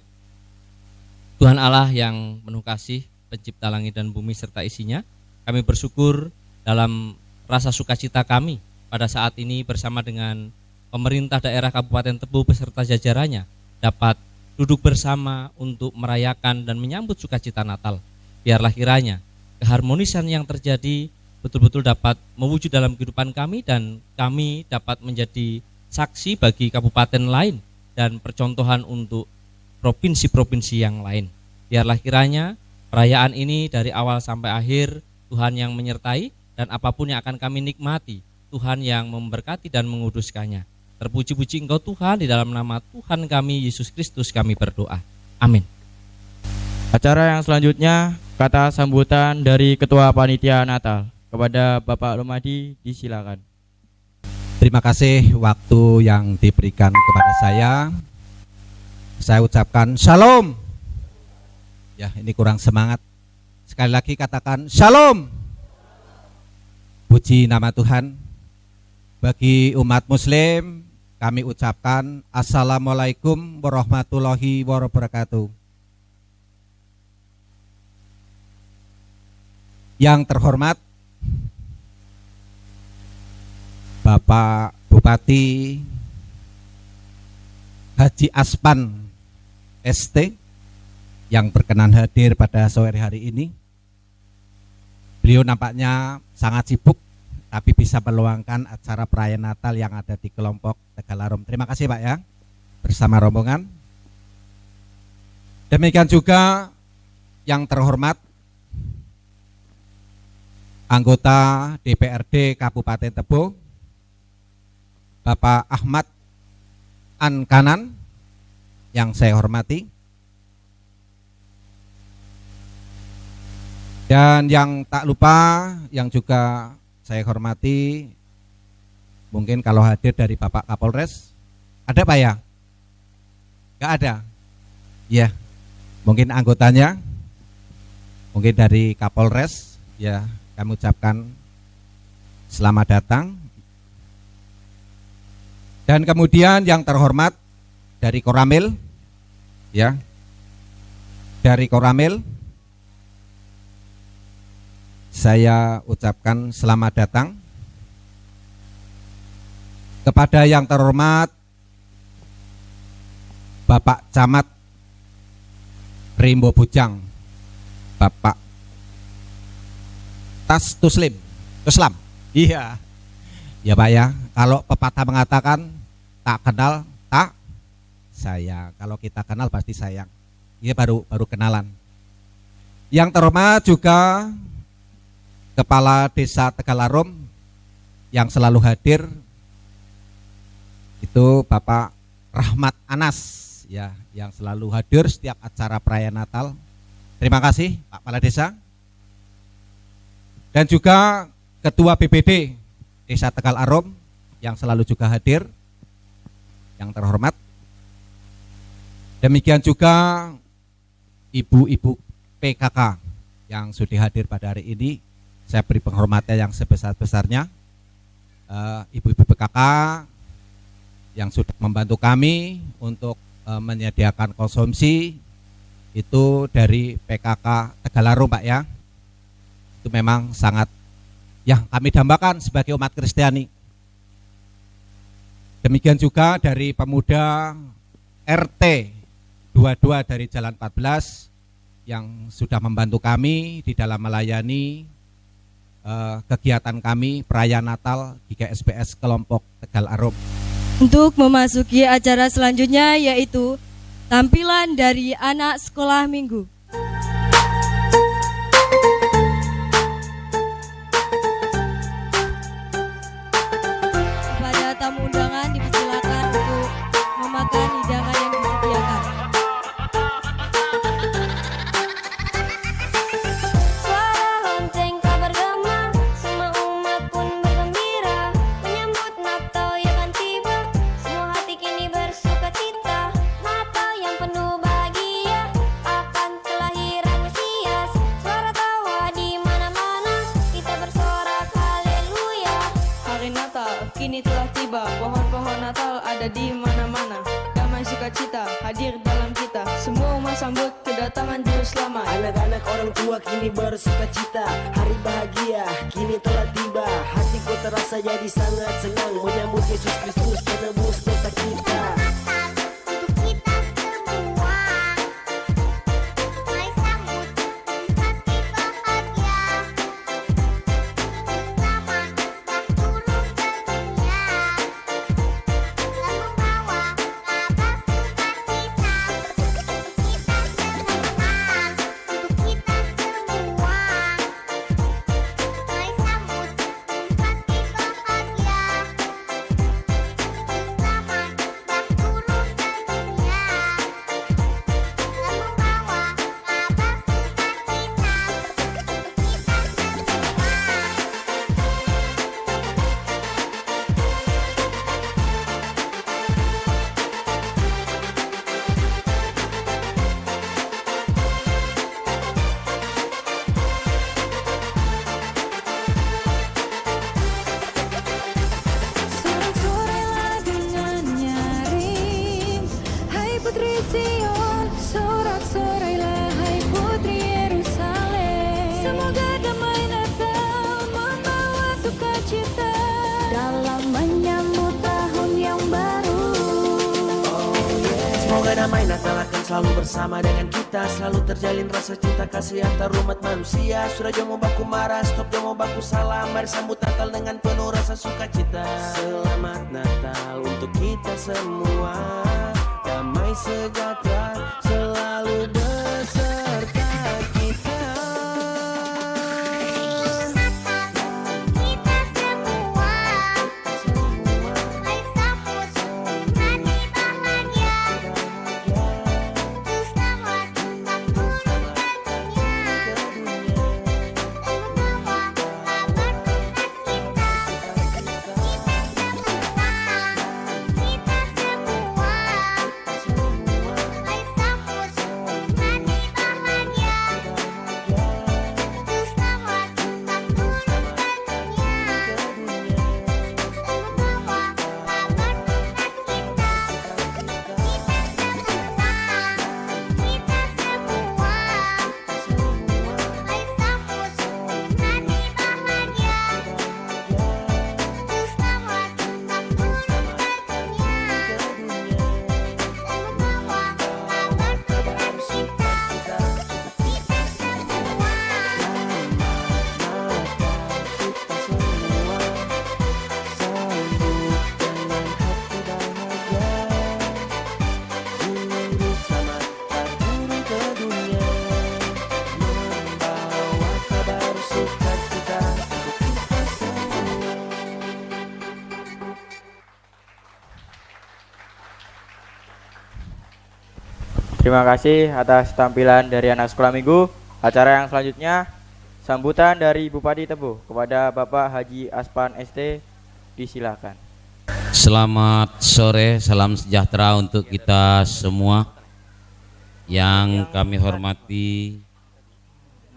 Tuhan Allah yang penuh kasih, pencipta langit dan bumi serta isinya, kami bersyukur dalam rasa sukacita kami pada saat ini bersama dengan pemerintah daerah Kabupaten Tebo beserta jajarannya dapat duduk bersama untuk merayakan dan menyambut sukacita Natal. Biarlah kiranya keharmonisan yang terjadi betul-betul dapat mewujud dalam kehidupan kami dan kami dapat menjadi saksi bagi kabupaten lain dan percontohan untuk provinsi-provinsi yang lain. Biarlah kiranya perayaan ini dari awal sampai akhir Tuhan yang menyertai dan apapun yang akan kami nikmati, Tuhan yang memberkati dan menguduskannya. Terpuji-puji Engkau Tuhan, di dalam nama Tuhan kami Yesus Kristus kami berdoa. Amin. Acara yang selanjutnya, kata sambutan dari Ketua Panitia Natal. Kepada Bapak Lumadi disilakan. Terima kasih waktu yang diberikan kepada saya. Saya ucapkan Shalom. Ya, ini kurang semangat. Sekali lagi katakan Shalom. Puji nama Tuhan. Bagi umat Muslim, kami ucapkan Assalamualaikum warahmatullahi wabarakatuh. Yang terhormat Bapak Bupati Haji Aspan ST yang berkenan hadir pada sore hari ini. Beliau nampaknya sangat sibuk tapi bisa meluangkan acara perayaan Natal yang ada di kelompok Tegalarum. Terima kasih Pak ya, bersama rombongan. Demikian juga yang terhormat anggota DPRD Kabupaten Tebo, Bapak Ahmad Ankanan yang saya hormati, dan yang tak lupa yang juga saya hormati, mungkin kalau hadir dari Bapak Kapolres, ada Pak ya? Gak ada? Ya, mungkin anggotanya, mungkin dari Kapolres, ya kami ucapkan selamat datang. Dan kemudian yang terhormat dari Koramil, ya, dari Koramil, saya ucapkan selamat datang. Kepada yang terhormat Bapak Camat Rimbo Bujang, Bapak Tuslam, iya, ya Pak ya. Kalau pepatah mengatakan tak kenal tak sayang. Kalau kita kenal pasti sayang. Ini baru kenalan. Yang terhormat juga Kepala Desa Tegalarum yang selalu hadir itu Bapak Rahmat Anas ya, yang selalu hadir setiap acara perayaan Natal. Terima kasih Pak Kepala Desa. Dan juga Ketua BPD Desa Tegalarum yang selalu juga hadir, yang terhormat. Demikian juga ibu-ibu PKK yang sudah hadir pada hari ini. Saya beri penghormatan yang sebesar-besarnya. Ibu-ibu PKK yang sudah membantu kami untuk menyediakan konsumsi itu dari PKK Tegalarum Pak ya. Itu memang sangat yang kami dambakan sebagai umat Kristiani. Demikian juga dari pemuda RT 22 dari Jalan 14 yang sudah membantu kami di dalam melayani kegiatan kami perayaan Natal GKSBS kelompok Tegalarum. Untuk memasuki acara selanjutnya yaitu tampilan dari anak sekolah minggu. Kepada tamu undangan dipersilakan untuk memakan hidangan yang disediakan. kita di mana-mana. Damai sukacita hadir dalam kita. Semua umat sambut kedatangan Juru Selamat. Anak-anak orang tua kini bersukacita. Hari bahagia kini telah tiba. Hatiku terasa jadi sangat senang menyambut Yesus Kristus penebus dosa kita. Damai Natal akan selalu bersama dengan kita. Selalu terjalin rasa cinta kasih antar umat manusia. Sudah jomo baku marah, stop jomo baku salam. Mari sambut Natal dengan penuh rasa sukacita. Selamat Natal untuk kita semua. Damai sejahtera selalu beserta kita. Terima kasih atas tampilan dari anak sekolah minggu. Acara yang selanjutnya sambutan dari Bupati Tebo kepada Bapak Haji Aspan ST, disilakan. Selamat sore, salam sejahtera untuk kita semua. Yang kami hormati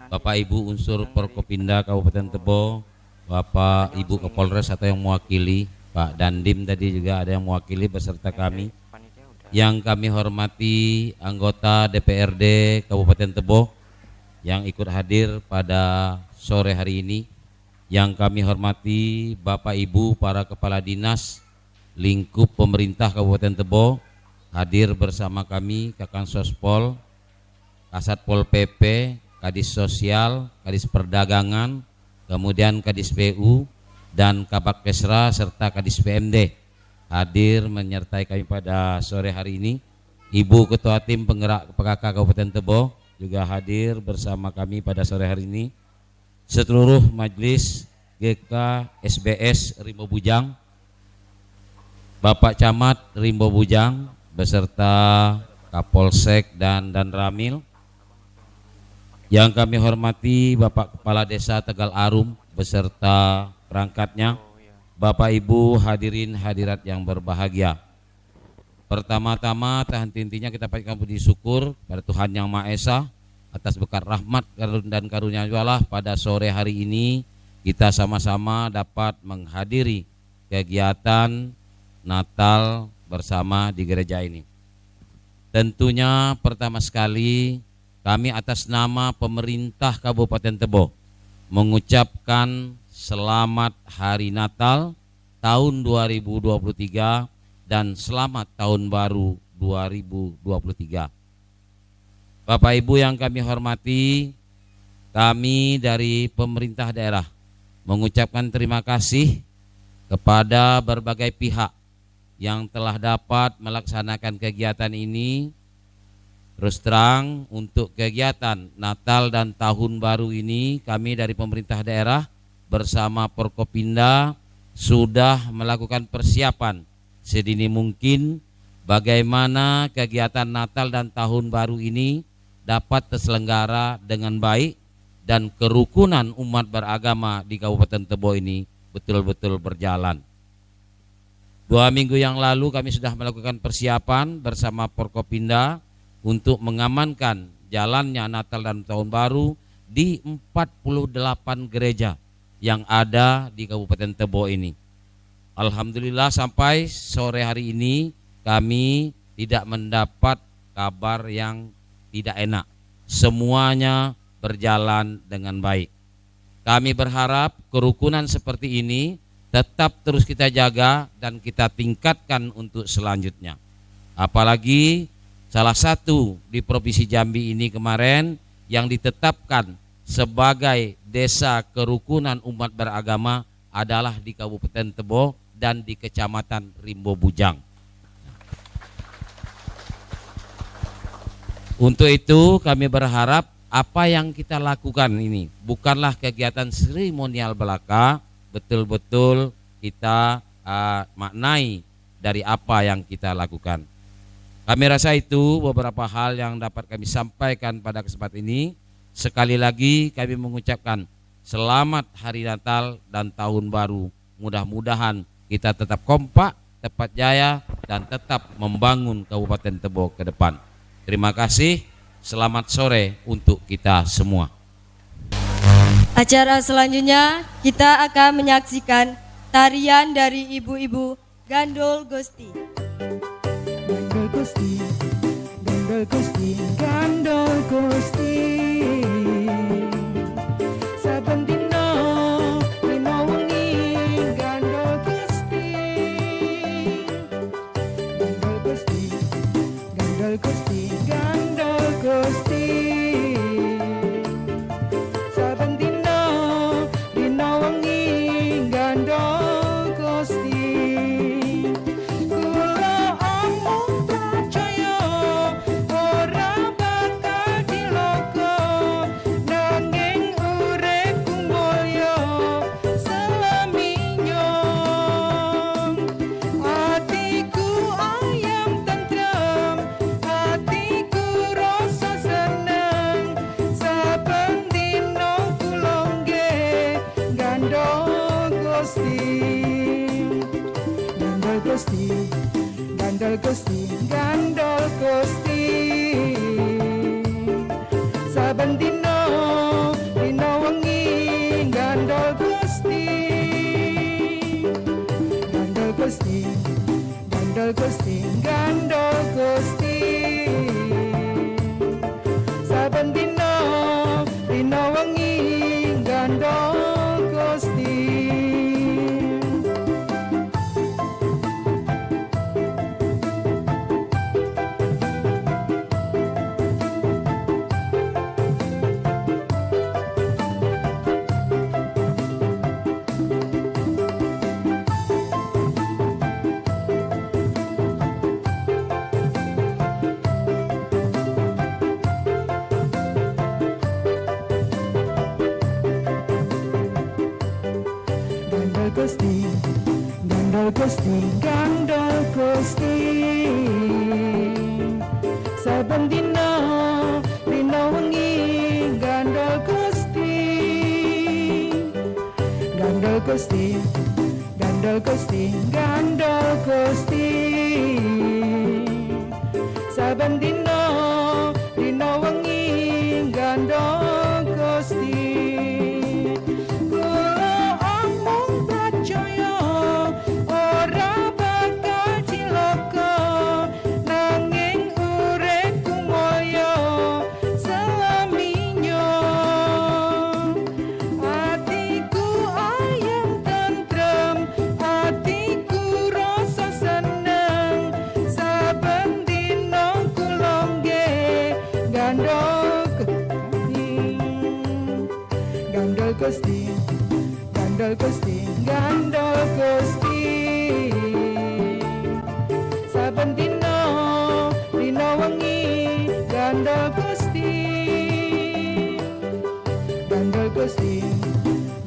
Bapak Ibu unsur Forkopimda Kabupaten Tebo, Bapak Ibu Kapolres atau yang mewakili, Pak Dandim tadi juga ada yang mewakili beserta kami. Yang kami hormati anggota DPRD Kabupaten Tebo yang ikut hadir pada sore hari ini. Yang kami hormati Bapak Ibu para kepala dinas lingkup pemerintah Kabupaten Tebo hadir bersama kami, Kakang Sospol, Kasat Pol PP, Kadis Sosial, Kadis Perdagangan, kemudian Kadis PU dan Kabak Kesra serta Kadis PMD hadir menyertai kami pada sore hari ini. Ibu Ketua Tim Penggerak PKK Kabupaten Tebo juga hadir bersama kami pada sore hari ini. Seluruh majelis GK SBS Rimbo Bujang, Bapak Camat Rimbo Bujang beserta Kapolsek dan Ramil. Yang kami hormati Bapak Kepala Desa Tegal Arum beserta perangkatnya, Bapak Ibu hadirin hadirat yang berbahagia. Pertama-tama henti-hentinya kita panjatkan puji syukur pada Tuhan Yang Maha Esa atas berkat rahmat dan karunia Allah pada sore hari ini kita sama-sama dapat menghadiri kegiatan Natal bersama di gereja ini. Tentunya pertama sekali kami atas nama pemerintah Kabupaten Tebo mengucapkan selamat Hari Natal tahun 2023 dan selamat tahun baru 2023. Bapak Ibu yang kami hormati, kami dari pemerintah daerah mengucapkan terima kasih kepada berbagai pihak yang telah dapat melaksanakan kegiatan ini. Terus terang, untuk kegiatan Natal dan Tahun Baru ini kami dari pemerintah daerah bersama Forkopimda sudah melakukan persiapan sedini mungkin bagaimana kegiatan Natal dan Tahun Baru ini dapat terselenggara dengan baik dan kerukunan umat beragama di Kabupaten Tebo ini betul-betul berjalan. 2 minggu yang lalu kami sudah melakukan persiapan bersama Forkopimda untuk mengamankan jalannya Natal dan Tahun Baru di 48 gereja yang ada di Kabupaten Tebo ini. Alhamdulillah sampai sore hari ini kami tidak mendapat kabar yang tidak enak. Semuanya berjalan dengan baik. Kami berharap kerukunan seperti ini tetap terus kita jaga dan kita tingkatkan untuk selanjutnya. Apalagi salah satu di Provinsi Jambi ini kemarin yang ditetapkan sebagai desa kerukunan umat beragama adalah di Kabupaten Tebo dan di Kecamatan Rimbo Bujang. Untuk itu kami berharap apa yang kita lakukan ini bukanlah kegiatan seremonial belaka, betul-betul kita maknai dari apa yang kita lakukan. Kami rasa itu beberapa hal yang dapat kami sampaikan pada kesempatan ini. Sekali lagi kami mengucapkan selamat Hari Natal dan Tahun Baru. Mudah-mudahan kita tetap kompak, tetap jaya, dan tetap membangun Kabupaten Tebo ke depan. Terima kasih, selamat sore untuk kita semua. Acara selanjutnya kita akan menyaksikan tarian dari ibu-ibu Gandol Gusti. Gandol Gusti, Gandol Gusti, Gandol Gusti. Saben dina dina wengi Gandol Gusti. Gandol Gusti, Gandol Gusti, Gandol Gusti. Saben dina dina wengi Gandol Gusti. Kula amung percaya ora bakal dilogo, nanging uripku mulya selaminya. Atiku ayam tentrem, atiku rasa seneng, saben dina kula nggih Gandol Gusti. Gandol Gusti, Gandol Gusti, Gandol Gusti. Saben dina dina wengi Gandol Gusti. Gandol Gusti, Gandol Gusti, Gandol Gusti. Saben dina dina wengi Gandol Gusti. Gandol Gusti, Gandol Gusti, Gandol Gusti. Saben dina dina wengi Gandol Gusti. Gandol Gusti, Gandol Gusti, Gandol Gusti. Saben dina dina wengi Gandol Gusti. Kula amung percaya ora bakal cilaka, Gandol Gusti, Gandol Gusti, Gandol Gusti. Saben dino wengi Gandol Gusti, Gandol Gusti,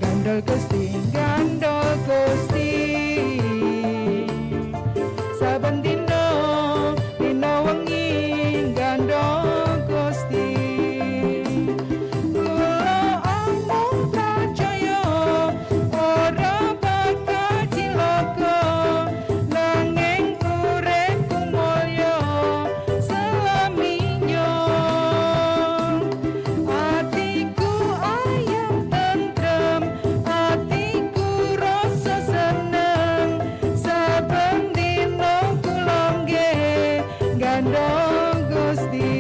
Gandol Gusti, Gandol Gusti. Saben dino wengi Gandol Gusti. Kula amung percaya ora bakal cilaka, nanging uripku mulya selaminya. Atiku ayam tentrem, atiku rasa seneng, saben dina kula nggih gandeng Gusti.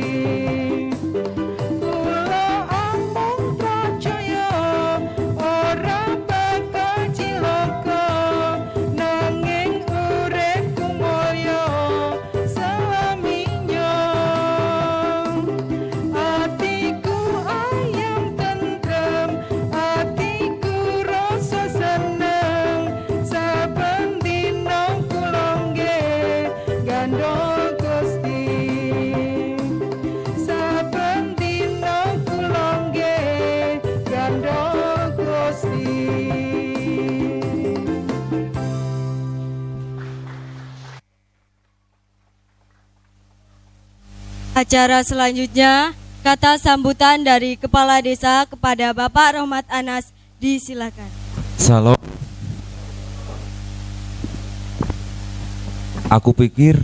Kula amung percaya ora bakal cilaka, nanging uripku mulya selaminya. Atiku ayam tentrem, atiku rasa seneng, saben dina kula nggih gandeng Gusti. Saben dina kula nggih gandeng Gusti. Acara selanjutnya, kata sambutan dari Kepala Desa kepada Bapak Rohmat Anas, disilakan. Salam. Aku pikir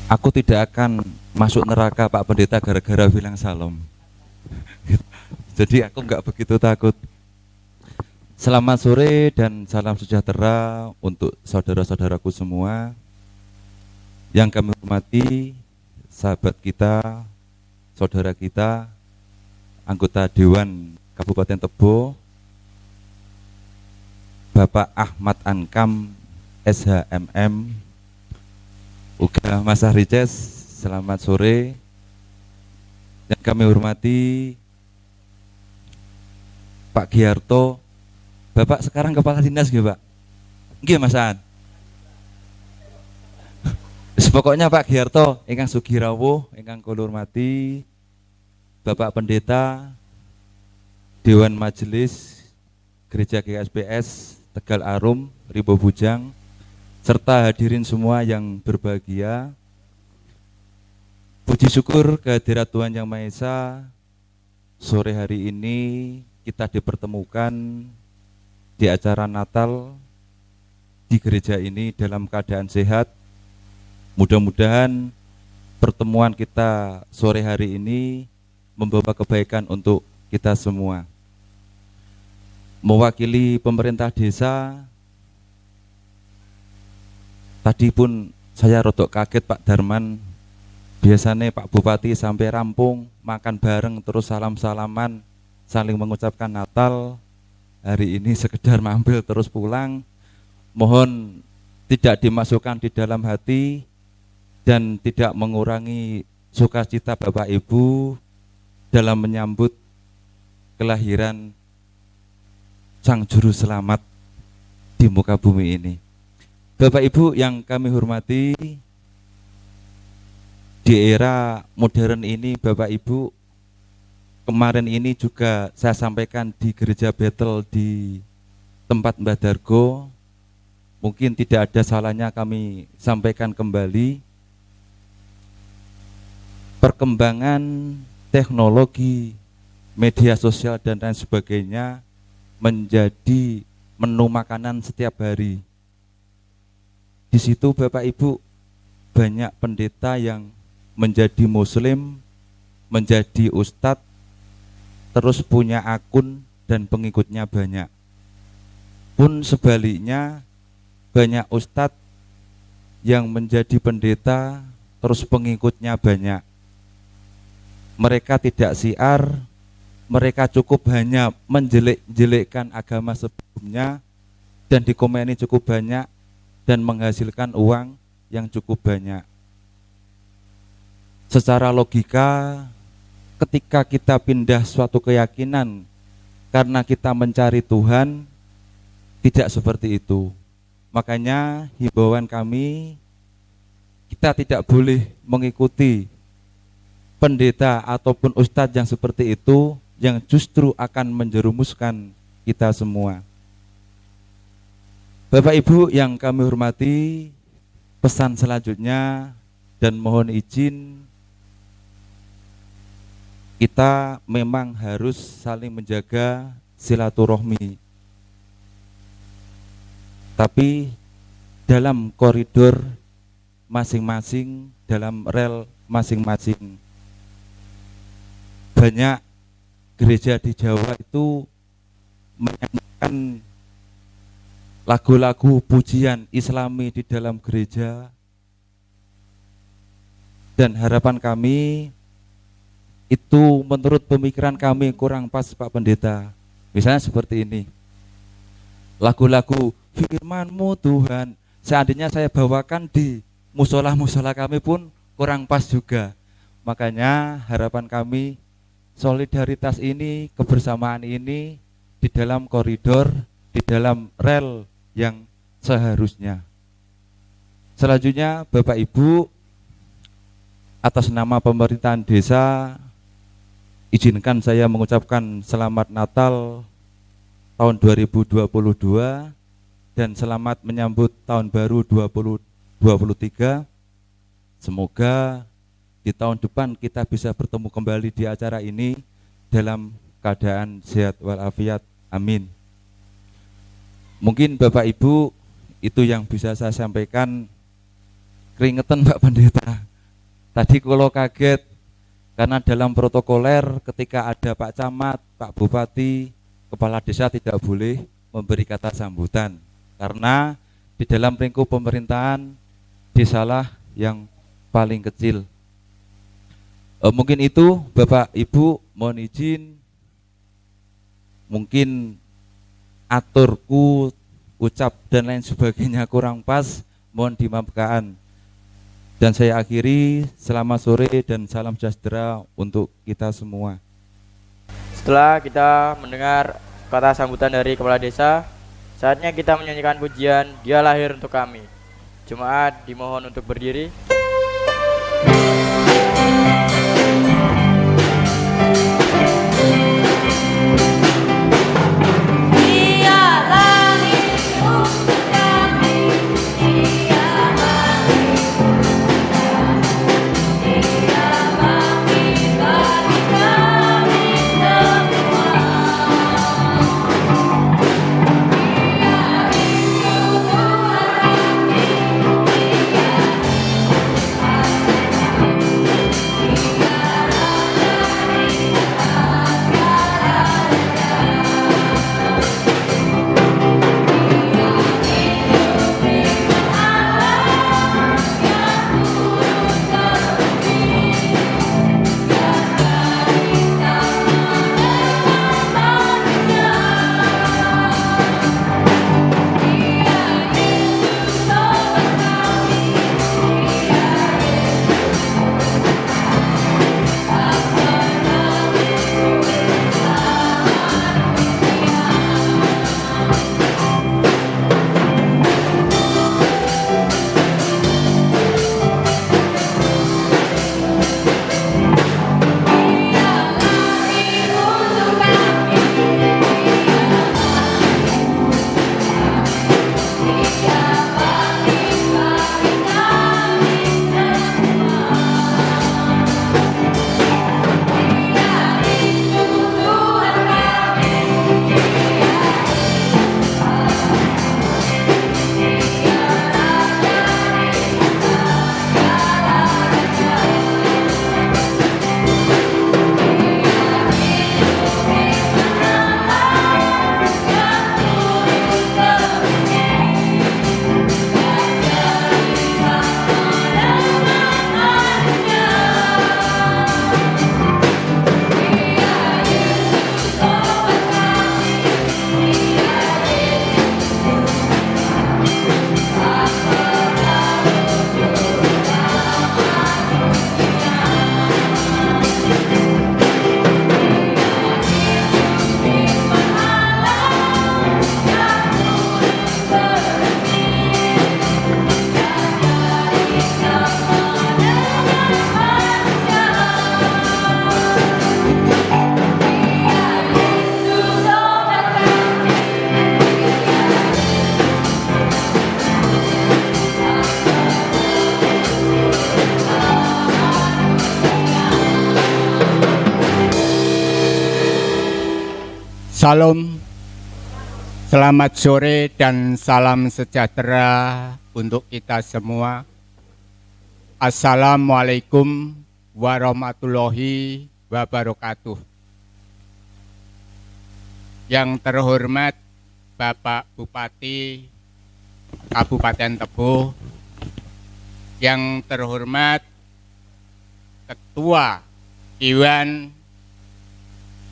aku tidak akan masuk neraka Pak Pendeta gara-gara bilang salam. Jadi aku nggak begitu takut. Selamat sore dan salam sejahtera untuk saudara-saudaraku semua yang kami hormati, sahabat kita, saudara kita, anggota Dewan Kabupaten Tebo, Bapak Ahmad Ankam, SHMM, Uga Mas Rices, selamat sore. Yang kami hormati Pak Giarto, Bapak sekarang Kepala Dinas nggih, Pak? Nggih, Mas An. Pokoknya Pak Giarto, ingkang sugih-rawuh, ingkang kula hormati, Bapak Pendeta, Dewan Majelis Gereja GKSBS Tegal Arum, Ribo Bujang, serta hadirin semua yang berbahagia. Puji syukur kehadirat Tuhan Yang Maha Esa, sore hari ini kita dipertemukan di acara Natal di gereja ini dalam keadaan sehat. Mudah-mudahan pertemuan kita sore hari ini membawa kebaikan untuk kita semua. Mewakili pemerintah desa, tadi pun saya rodok kaget Pak Darman. Biasanya Pak Bupati sampai rampung makan bareng terus salam-salaman, saling mengucapkan Natal. Hari ini sekedar mampir terus pulang. Mohon tidak dimasukkan di dalam hati dan tidak mengurangi sukacita Bapak Ibu dalam menyambut kelahiran Sang Juru Selamat di muka bumi ini. Bapak Ibu yang kami hormati, di era modern ini Bapak Ibu, kemarin ini juga saya sampaikan di Gereja Betel di tempat Mbah Dargo, mungkin tidak ada salahnya kami sampaikan kembali. Perkembangan teknologi, media sosial dan lain sebagainya menjadi menu makanan setiap hari. Di situ Bapak Ibu banyak pendeta yang menjadi muslim, menjadi ustadz, terus punya akun dan pengikutnya banyak. Pun sebaliknya banyak ustadz yang menjadi pendeta, terus pengikutnya banyak. Mereka tidak siar, mereka cukup hanya menjelek-jelekkan agama sebelumnya dan dikomeni cukup banyak dan menghasilkan uang yang cukup banyak. Secara logika, ketika kita pindah suatu keyakinan karena kita mencari Tuhan, tidak seperti itu. Makanya himbauan kami, kita tidak boleh mengikuti pendeta ataupun ustadz yang seperti itu, yang justru akan menjerumuskan kita semua. Bapak Ibu yang kami hormati, pesan selanjutnya dan mohon izin, kita memang harus saling menjaga silaturahmi. Tapi dalam koridor masing-masing, dalam rel masing-masing. Banyak gereja di Jawa itu menyanyikan lagu-lagu pujian Islami di dalam gereja, dan harapan kami itu menurut pemikiran kami kurang pas, Pak Pendeta. Misalnya seperti ini, lagu-lagu firman-Mu Tuhan, seandainya saya bawakan di musola-musola kami pun kurang pas juga. Makanya harapan kami, solidaritas ini, kebersamaan ini di dalam koridor, di dalam rel yang seharusnya. Selanjutnya Bapak Ibu, atas nama pemerintahan desa, izinkan saya mengucapkan selamat Natal tahun 2022 dan selamat menyambut tahun baru 2023. Semoga di tahun depan kita bisa bertemu kembali di acara ini dalam keadaan sehat walafiat. Amin. Mungkin Bapak Ibu itu yang bisa saya sampaikan. Keringetan Pak Pendeta. Tadi kalau kaget karena dalam protokoler ketika ada Pak Camat, Pak Bupati, Kepala Desa tidak boleh memberi kata sambutan. Karena di dalam lingkup pemerintahan desalah yang paling kecil. Mungkin itu Bapak Ibu, mohon izin, mungkin aturku, ucap dan lain sebagainya kurang pas, mohon dimaafkan. Dan saya akhiri, selamat sore dan salam sejahtera untuk kita semua. Setelah kita mendengar kata sambutan dari Kepala Desa, saatnya kita menyanyikan pujian Dia Lahir Untuk Kami. Jemaat dimohon untuk berdiri. Dia Salam, selamat sore dan salam sejahtera untuk kita semua. Assalamualaikum warahmatullahi wabarakatuh. Yang terhormat Bapak Bupati Kabupaten Tebo, yang terhormat Ketua Dewan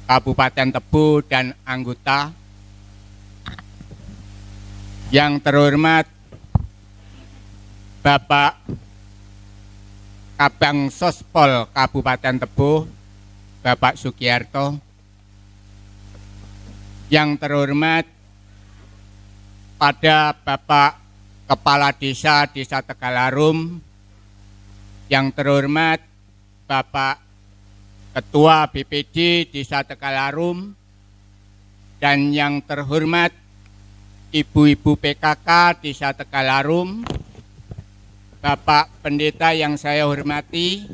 Kabupaten Tebo dan anggota, yang terhormat Bapak Kabang Sospol Kabupaten Tebo, Bapak Sugiarto, yang terhormat pada Bapak Kepala Desa Tegalarum, yang terhormat Bapak Ketua BPD Desa Tegalarum, dan yang terhormat Ibu-ibu PKK Desa Tegalarum, Bapak Pendeta yang saya hormati,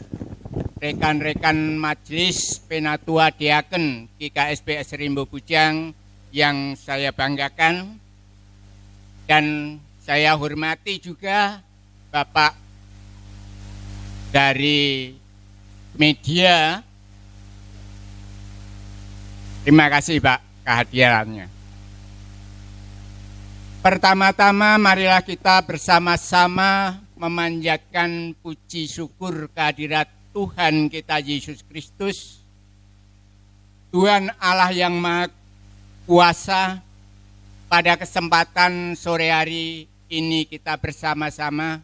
rekan-rekan Majelis Penatua Diaken GKSBS Rimbo Bujang yang saya banggakan, dan saya hormati juga Bapak dari media. Terima kasih Pak kehadirannya. Pertama-tama marilah kita bersama-sama memanjatkan puji syukur kehadirat Tuhan kita Yesus Kristus, Tuhan Allah yang Maha Kuasa. Pada kesempatan sore hari ini kita bersama-sama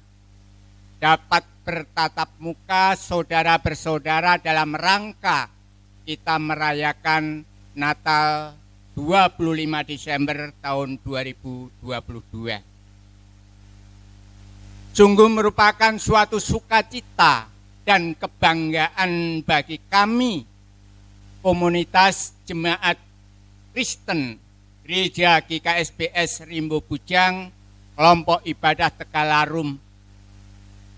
dapat bertatap muka saudara bersaudara dalam rangka kita merayakan Natal 25 Desember tahun 2022. Sungguh merupakan suatu sukacita dan kebanggaan bagi kami, komunitas jemaat Kristen Gereja GKSBS Rimbo Bujang, kelompok ibadah Tegalarum,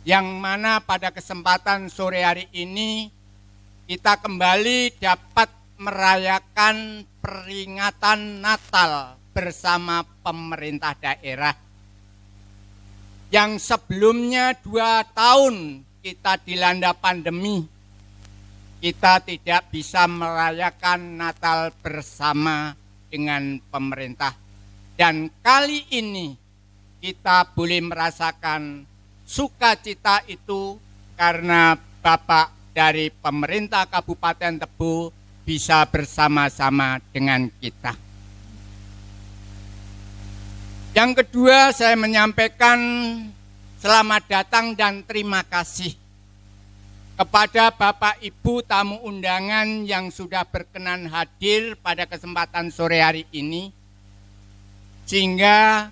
yang mana pada kesempatan sore hari ini kita kembali dapat merayakan peringatan Natal bersama pemerintah daerah. Yang sebelumnya 2 tahun kita dilanda pandemi, kita tidak bisa merayakan Natal bersama dengan pemerintah. Dan kali ini kita boleh merasakan sukacita itu karena Bapak dari pemerintah Kabupaten Tebo bisa bersama-sama dengan kita. Yang kedua, saya menyampaikan selamat datang dan terima kasih kepada Bapak Ibu tamu undangan yang sudah berkenan hadir pada kesempatan sore hari ini, sehingga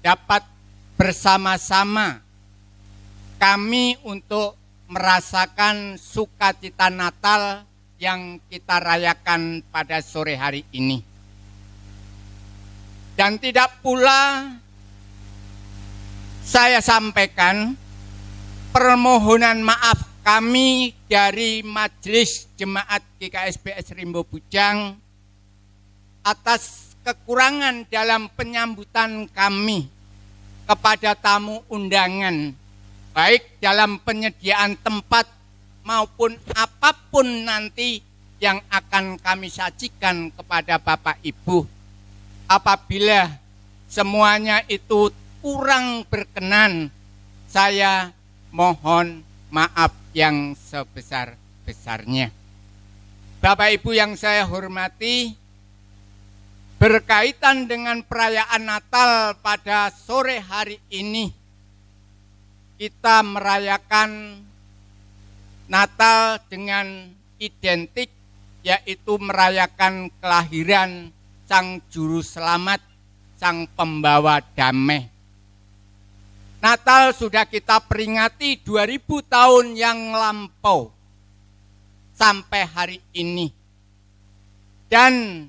dapat bersama-sama kami untuk merasakan sukacita Natal yang kita rayakan pada sore hari ini. Dan tidak pula saya sampaikan permohonan maaf kami dari Majelis Jemaat GKSBS Rimbo Bujang atas kekurangan dalam penyambutan kami kepada tamu undangan, baik dalam penyediaan tempat maupun apapun nanti yang akan kami sajikan kepada Bapak Ibu. Apabila semuanya itu kurang berkenan, saya mohon maaf yang sebesar-besarnya. Bapak Ibu yang saya hormati, berkaitan dengan perayaan Natal pada sore hari ini, kita merayakan Natal dengan identik, yaitu merayakan kelahiran Sang Juru Selamat, Sang Pembawa Damai. Natal sudah kita peringati 2000 tahun yang lampau sampai hari ini. Dan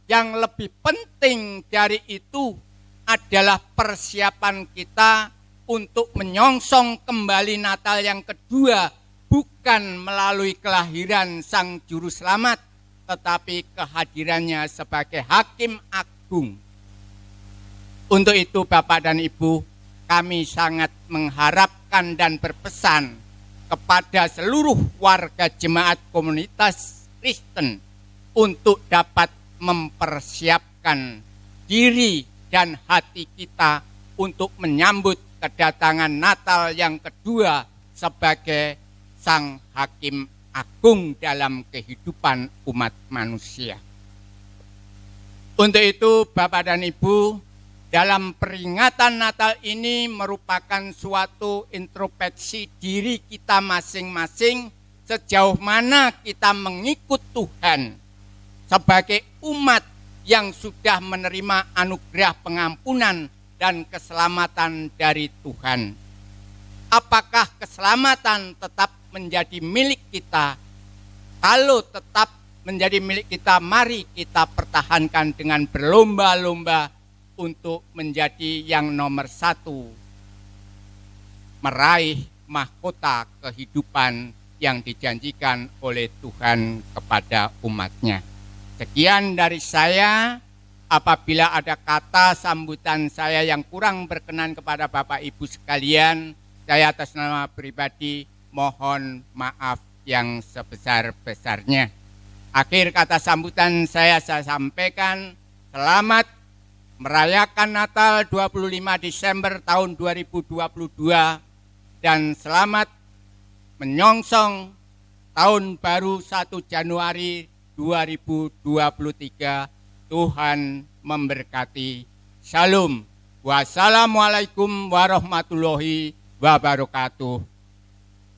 yang lebih penting dari itu adalah persiapan kita untuk menyongsong kembali Natal yang kedua, bukan melalui kelahiran Sang Juru Selamat, tetapi kehadirannya sebagai Hakim Agung. Untuk itu Bapak dan Ibu, kami sangat mengharapkan dan berpesan kepada seluruh warga jemaat komunitas Kristen untuk dapat mempersiapkan diri dan hati kita untuk menyambut kedatangan Natal yang kedua sebagai Sang Hakim Agung dalam kehidupan umat manusia. Untuk itu Bapak dan Ibu, dalam peringatan Natal ini merupakan suatu introspeksi diri kita masing-masing sejauh mana kita mengikut Tuhan sebagai umat yang sudah menerima anugerah pengampunan dan keselamatan dari Tuhan. Apakah keselamatan tetap menjadi milik kita? Kalau tetap menjadi milik kita, mari kita pertahankan dengan berlomba-lomba untuk menjadi yang nomor satu, meraih mahkota kehidupan yang dijanjikan oleh Tuhan kepada umatnya. Sekian dari saya. Apabila ada kata sambutan saya yang kurang berkenan kepada Bapak Ibu sekalian, saya atas nama pribadi mohon maaf yang sebesar-besarnya. Akhir kata sambutan saya sampaikan, selamat merayakan Natal 25 Desember tahun 2022 dan selamat menyongsong tahun baru 1 Januari 2023. Tuhan memberkati. Shalom. Wassalamualaikum warahmatullahi wabarakatuh.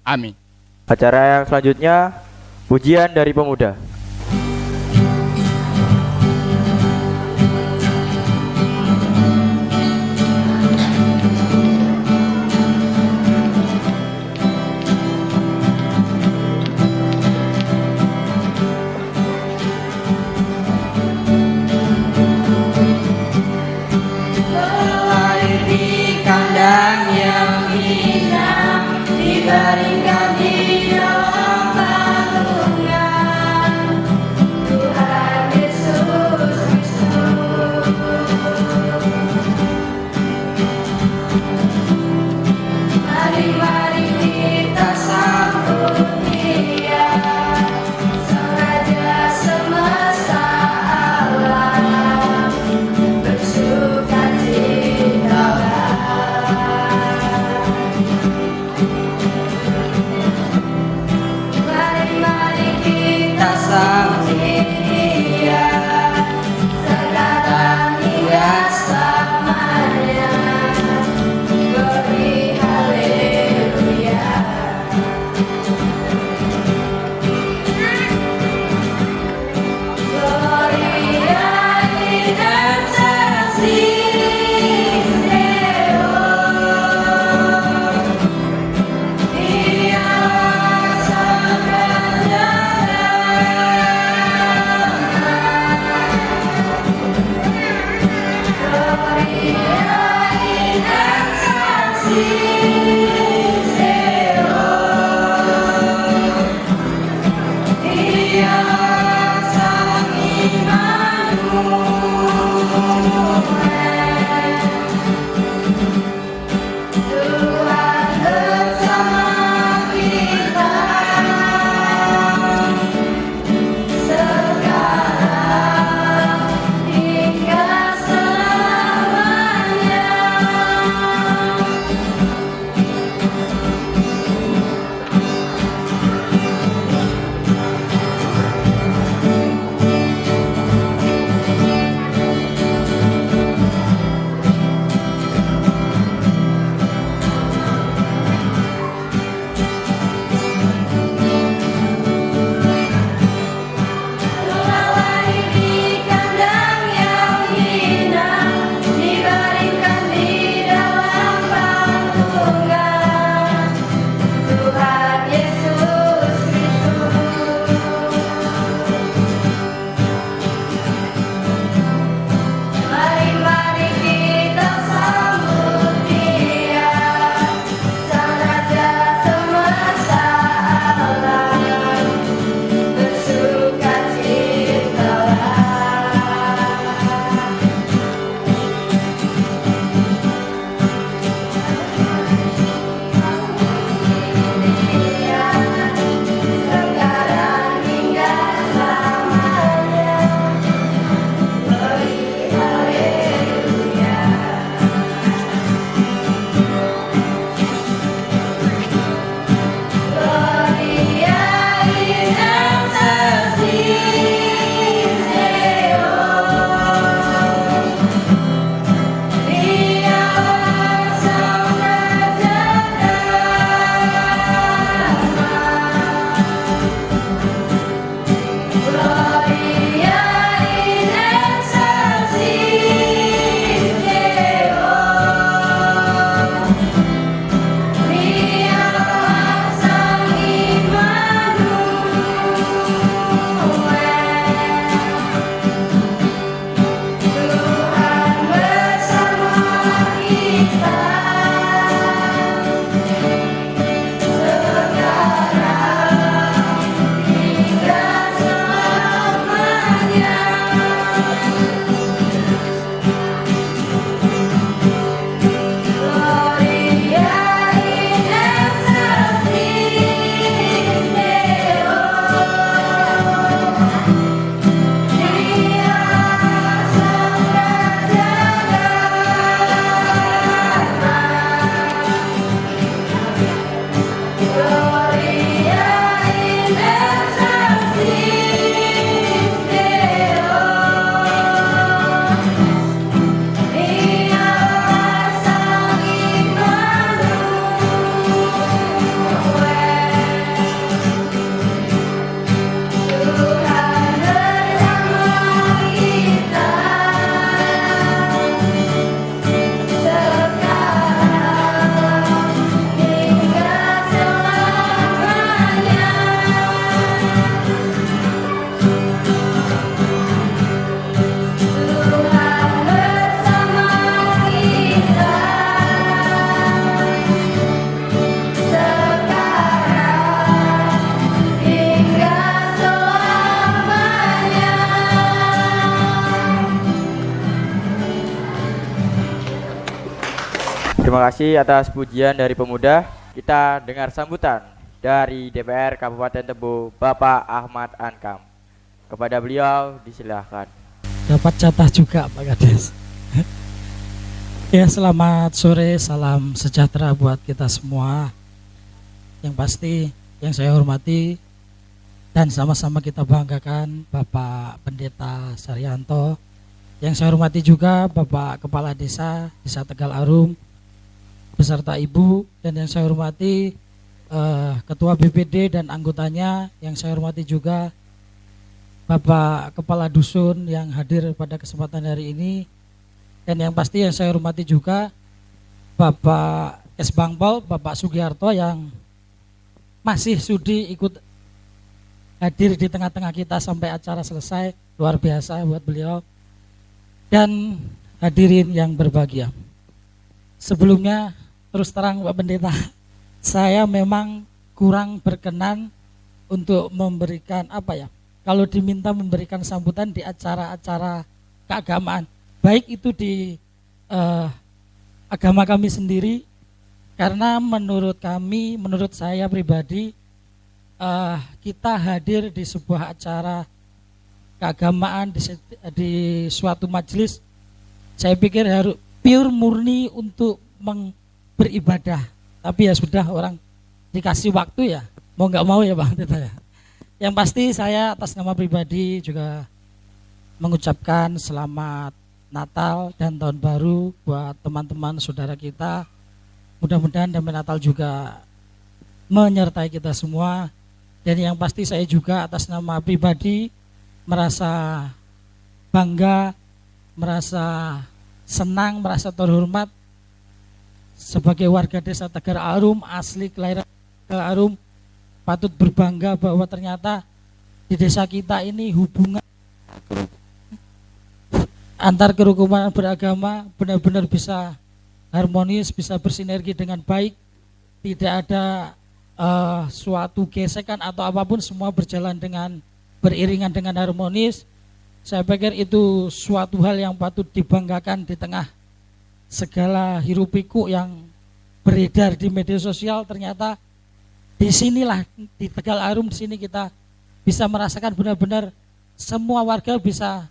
Amin. Acara yang selanjutnya, pujian dari pemuda. Dibaringkan di dalam kandungan Terima kasih atas pujian dari pemuda. Kita dengar sambutan dari DPR Kabupaten Tebo, Bapak Ahmad Ankam. Kepada beliau disilahkan. Dapat jatah juga Pak Kades. Ya, selamat sore, salam sejahtera buat kita semua. Yang pasti yang saya hormati dan sama-sama kita banggakan Bapak Pendeta Saryanto. Yang saya hormati juga Bapak Kepala Desa Tegal Arum beserta Ibu, dan yang saya hormati Ketua BPD dan anggotanya. Yang saya hormati juga Bapak Kepala Dusun yang hadir pada kesempatan hari ini. Dan yang pasti yang saya hormati juga Bapak Esbangpol, Bapak Sugiharto yang masih sudi ikut hadir di tengah-tengah kita sampai acara selesai. Luar biasa buat beliau. Dan hadirin yang berbahagia. Sebelumnya terus terang Pak Pendeta, saya memang kurang berkenan untuk memberikan kalau diminta memberikan sambutan di acara-acara keagamaan, baik itu di agama kami sendiri, karena menurut saya pribadi, kita hadir di sebuah acara keagamaan di suatu majelis, saya pikir harus pure murni untuk beribadah. Tapi ya sudah, orang dikasih waktu ya, mau nggak mau ya Bang Pendeta ya. Yang pasti saya atas nama pribadi juga mengucapkan selamat Natal dan Tahun Baru buat teman-teman saudara kita. Mudah-mudahan damai Natal juga menyertai kita semua. Dan yang pasti saya juga atas nama pribadi merasa bangga, merasa senang, merasa terhormat sebagai warga Desa Tegal Arum, asli kelahiran Tegal Arum. Patut berbangga bahwa ternyata di desa kita ini hubungan antar kerukunan beragama benar-benar bisa harmonis, bisa bersinergi dengan baik. Tidak ada suatu gesekan atau apapun, semua berjalan dengan beriringan dengan harmonis. Saya pikir itu suatu hal yang patut dibanggakan di tengah segala hiruk pikuk yang beredar di media sosial. Ternyata di sinilah, di Tegal Arum, di sini kita bisa merasakan benar-benar semua warga bisa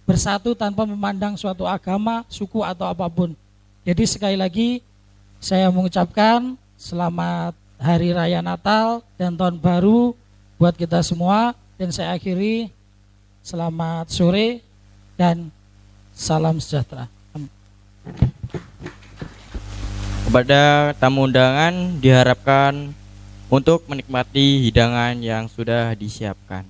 bersatu tanpa memandang suatu agama, suku atau apapun. Jadi sekali lagi saya mengucapkan selamat Hari Raya Natal dan Tahun Baru buat kita semua, dan saya akhiri selamat sore dan salam sejahtera. Kepada tamu undangan diharapkan untuk menikmati hidangan yang sudah disiapkan.